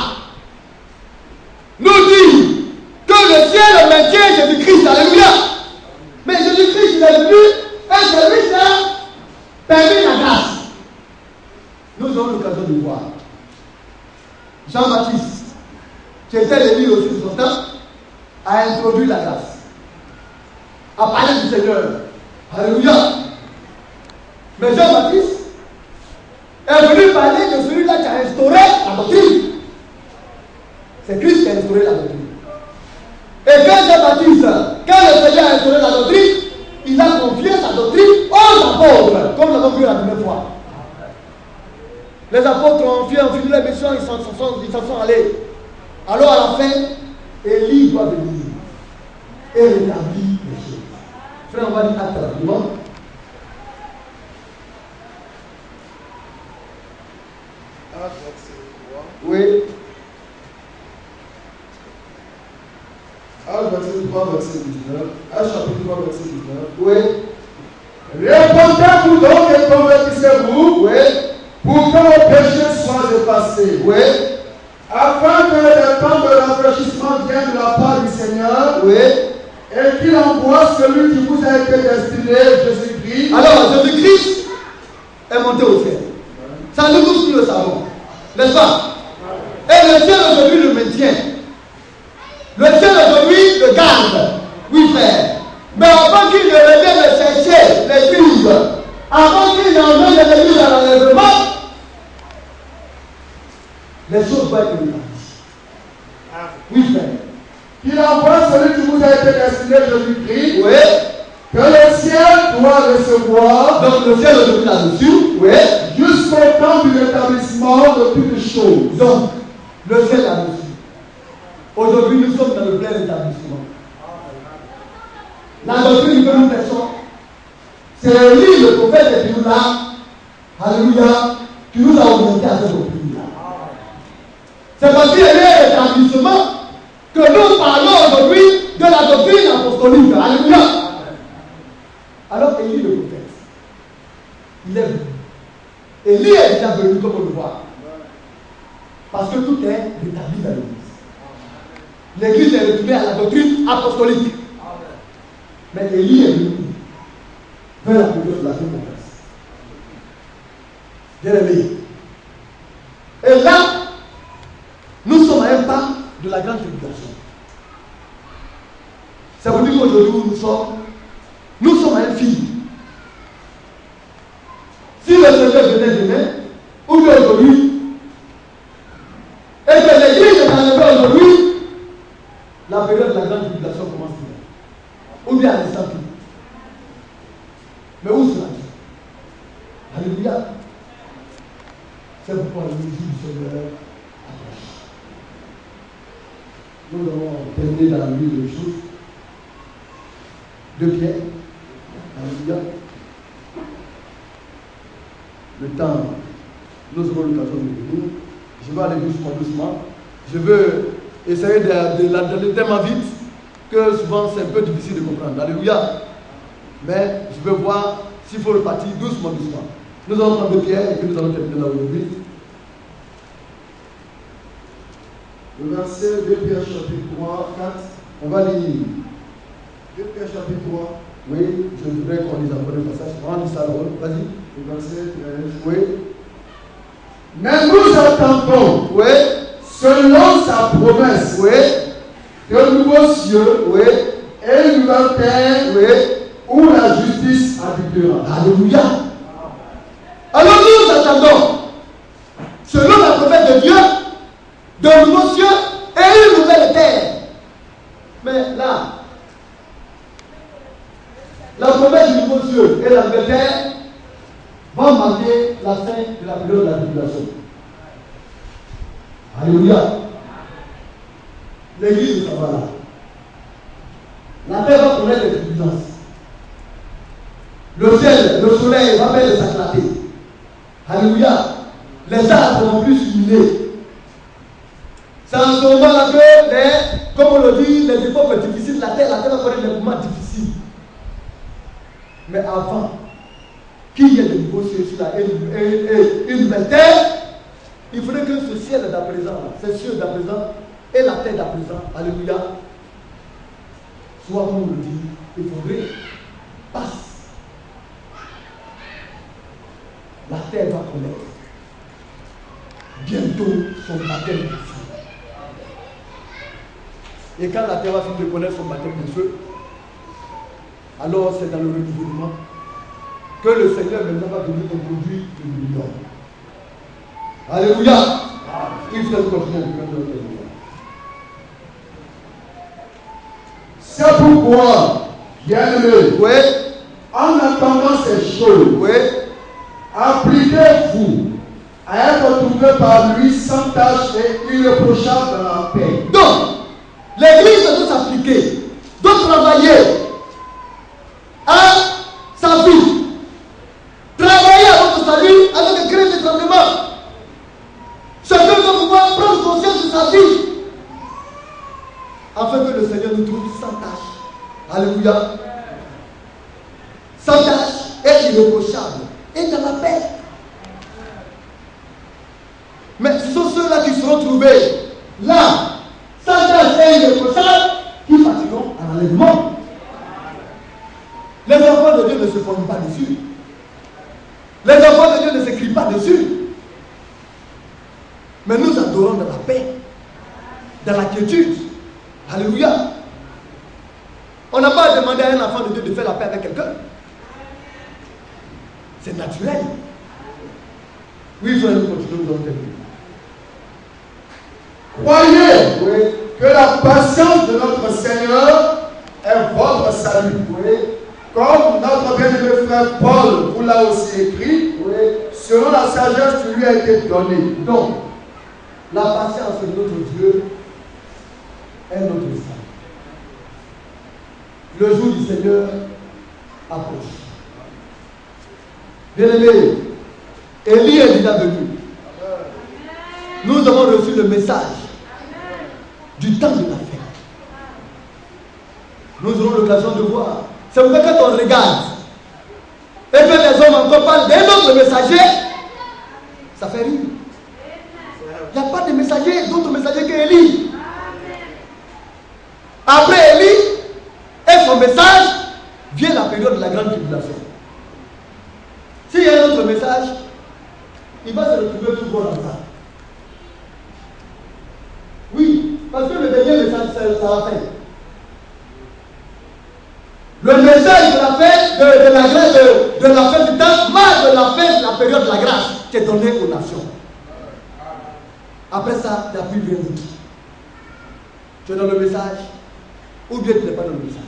nous dit que le ciel maintient Jésus-Christ. Alléluia. Mais Jésus-Christ, il est venu, et celui-là permet la grâce. Nous aurons l'occasion de voir. Jean-Baptiste, qui était l'élu aussi de son temps, a introduit la grâce, a parlé du Seigneur. Alléluia. Mais Jean-Baptiste est venu parler de celui-là qui a instauré la doctrine. C'est Christ qui a instauré la doctrine. Et quand Jean-Baptiste, quand le Seigneur a instauré la doctrine, il a confié sa doctrine aux apôtres, comme nous l'avons vu la première fois. Les apôtres ont fini la mission, ils s'en sont allés. Alors à la fin, Élie doit venir et rétablir les choses. Frère, on va dire acte rapidement. Oui. Acte verset 3, verset 19. Acte chapitre 3, verset 19. Oui. Répondez-vous donc et convertissez-vous, Oui. pour que vos péchés soient effacés. Oui. Afin que le temps de rafraîchissement vienne de la part du Seigneur. Oui. Et qu'il envoie celui qui vous a été destiné, Jésus-Christ. Alors, Jésus-Christ est monté au ciel. Ça, nous tous le savons. N'est-ce pas? Et le ciel aujourd'hui le maintient. Le ciel aujourd'hui le garde. Oui, frère. Mais avant qu'il ne revienne chercher l'église, avant qu'il n'emmène l'église à l'enlèvement, les choses doivent être rétablies. Oui, frère. Qu'il envoie celui qui vous a été destiné, Jésus-Christ. Oui. Que le ciel doit recevoir. Donc le ciel aujourd'hui là-dessus. Oui. Jusqu'au temps du rétablissement de toutes choses. Donc, le ciel là-dessus. Aujourd'hui, nous sommes dans le plein rétablissement. La doctrine que nous prêchons, c'est Élie, le prophète de Dieu là, alléluia, qui nous a orientés à cette doctrine-là. C'est parce qu'il y a un rétablissement que nous parlons aujourd'hui de la doctrine apostolique. Alléluia. Alors, Élie, le prophète, il est venu. Élie est déjà venu, comme on le voit. Parce que tout est rétabli dans l'église. L'église est retournée à la doctrine apostolique. Mais Élie est venu vers la période de la démocratie. Bien aimé. Et là, nous sommes à un pas de la grande tribulation. Ça veut dire qu'aujourd'hui où nous sommes à un fil. Si le Seigneur venait demain, ou bien aujourd'hui, et que l'église est enlevée aujourd'hui, la période de la grande tribulation commence déjà. Ou bien à l'instant. Mais où cela dit? Alléluia. C'est pourquoi le jour du Seigneur approche. Nous allons terminer dans la nuit de choses. De Pierre. Alléluia. le temps, nous aurons l'occasion de venir. Je vais aller doucement. Je veux essayer d'aller tellement vite que souvent c'est un peu difficile de comprendre. Alléluia. Mais je veux voir s'il faut repartir doucement. Nous allons prendre deux pierres et puis nous allons terminer là aujourd'hui. Le verset 2 Pierre chapitre 3, 4. On va lire. 2 Pierre chapitre 3. Oui, je voudrais qu'on lise encore le passage. On lit ça, vas-y. Le verset 13. Oui. Mais nous attendons, Oui. selon sa promesse, Oui. de nouveaux cieux, Oui. et une nouvelle terre, Oui. où la justice habitera. Alléluia. Alors nous attendons, selon la promesse de Dieu, de nouveaux cieux et une nouvelle terre. Mais là, la promesse du nouveau cieux et la nouvelle terre va marquer la fin de la période de la tribulation. Alléluia. L'église s'en va là. La terre va connaître les turbulences. Le ciel, le soleil va faire des éclater. Alléluia. Les arbres vont plus s'illuminer. C'est en ce moment-là que, comme on le dit, les époques difficiles, la terre va connaître des moments difficiles. Mais avant qu'il y ait de nouveaux cieux sur la et une nouvelle terre, il faudrait que ce ciel d'à présent, ces cieux d'à présent et la terre d'à présent, alléluia, soit, comme on le dit, il faudrait passe. La terre va connaître bientôt son baptême de feu. Et quand la terre va finir de connaître son baptême de feu, alors c'est dans le renouvellement que le Seigneur maintenant va venir introduire le million. Alléluia. Il faut continuer. C'est pourquoi, bien-aimés, Oui. en attendant ces choses, Oui. appliquez-vous à être trouvé par lui sans tâche et irréprochable dans la paix. Donc, l'église doit s'appliquer, doit travailler à sa vie, travailler à votre salut avec des craintes et tremblements. Chacun doit pouvoir prendre conscience de sa vie afin que le Seigneur nous trouve sans tâche. Alléluia. Sans tâche et irréprochable et dans la paix. Mais ce sont ceux-là qui seront trouvés là, sans tâche et irréprochable, qui partiront à l'enlèvement. Les enfants de Dieu ne se forment pas dessus. Les enfants de Dieu ne s'écrivent pas dessus. Mais nous adorons dans la paix, dans la quiétude. Alléluia. On n'a pas demandé à un enfant de Dieu de faire la paix avec quelqu'un. C'est naturel. Oui, frère, nous continuons dans le Croyez Oui. que la patience de notre Seigneur est votre salut. Oui. Comme notre bien-aimé frère Paul vous l'a aussi écrit, Oui. selon la sagesse qui lui a été donnée. Donc, la patience de notre Dieu est notre salut. Le jour du Seigneur approche. Bien-aimés, Élie est déjà venu. Nous avons reçu le message du temps de la fin. Nous aurons l'occasion de voir. C'est vrai quand on regarde et que les hommes encore parlent d'un autre messager, ça fait rire. Il n'y a pas de messager, d'autre messager qu'Élie. Après Élie et son message, vient la période de la grande tribulation. S'il y a un autre message, il va se retrouver toujours dans ça. Oui, parce que le dernier message, c'est la fin. Le message de la fin, de la fin du temps, marque de la fin de la période de la grâce qui est donnée aux nations. Après ça, il n'y a plus rien d'autre. Tu es dans le message, ou bien tu n'es pas dans le message.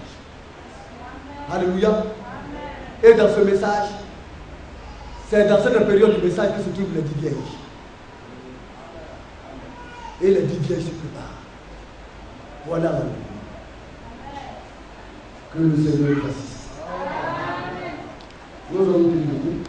Alléluia. Et dans ce message, c'est dans cette période du message que se trouvent les 10 vierges. Et les 10 vierges se préparent. Voilà la vie. Que le Seigneur nous assiste. Nous allons terminer.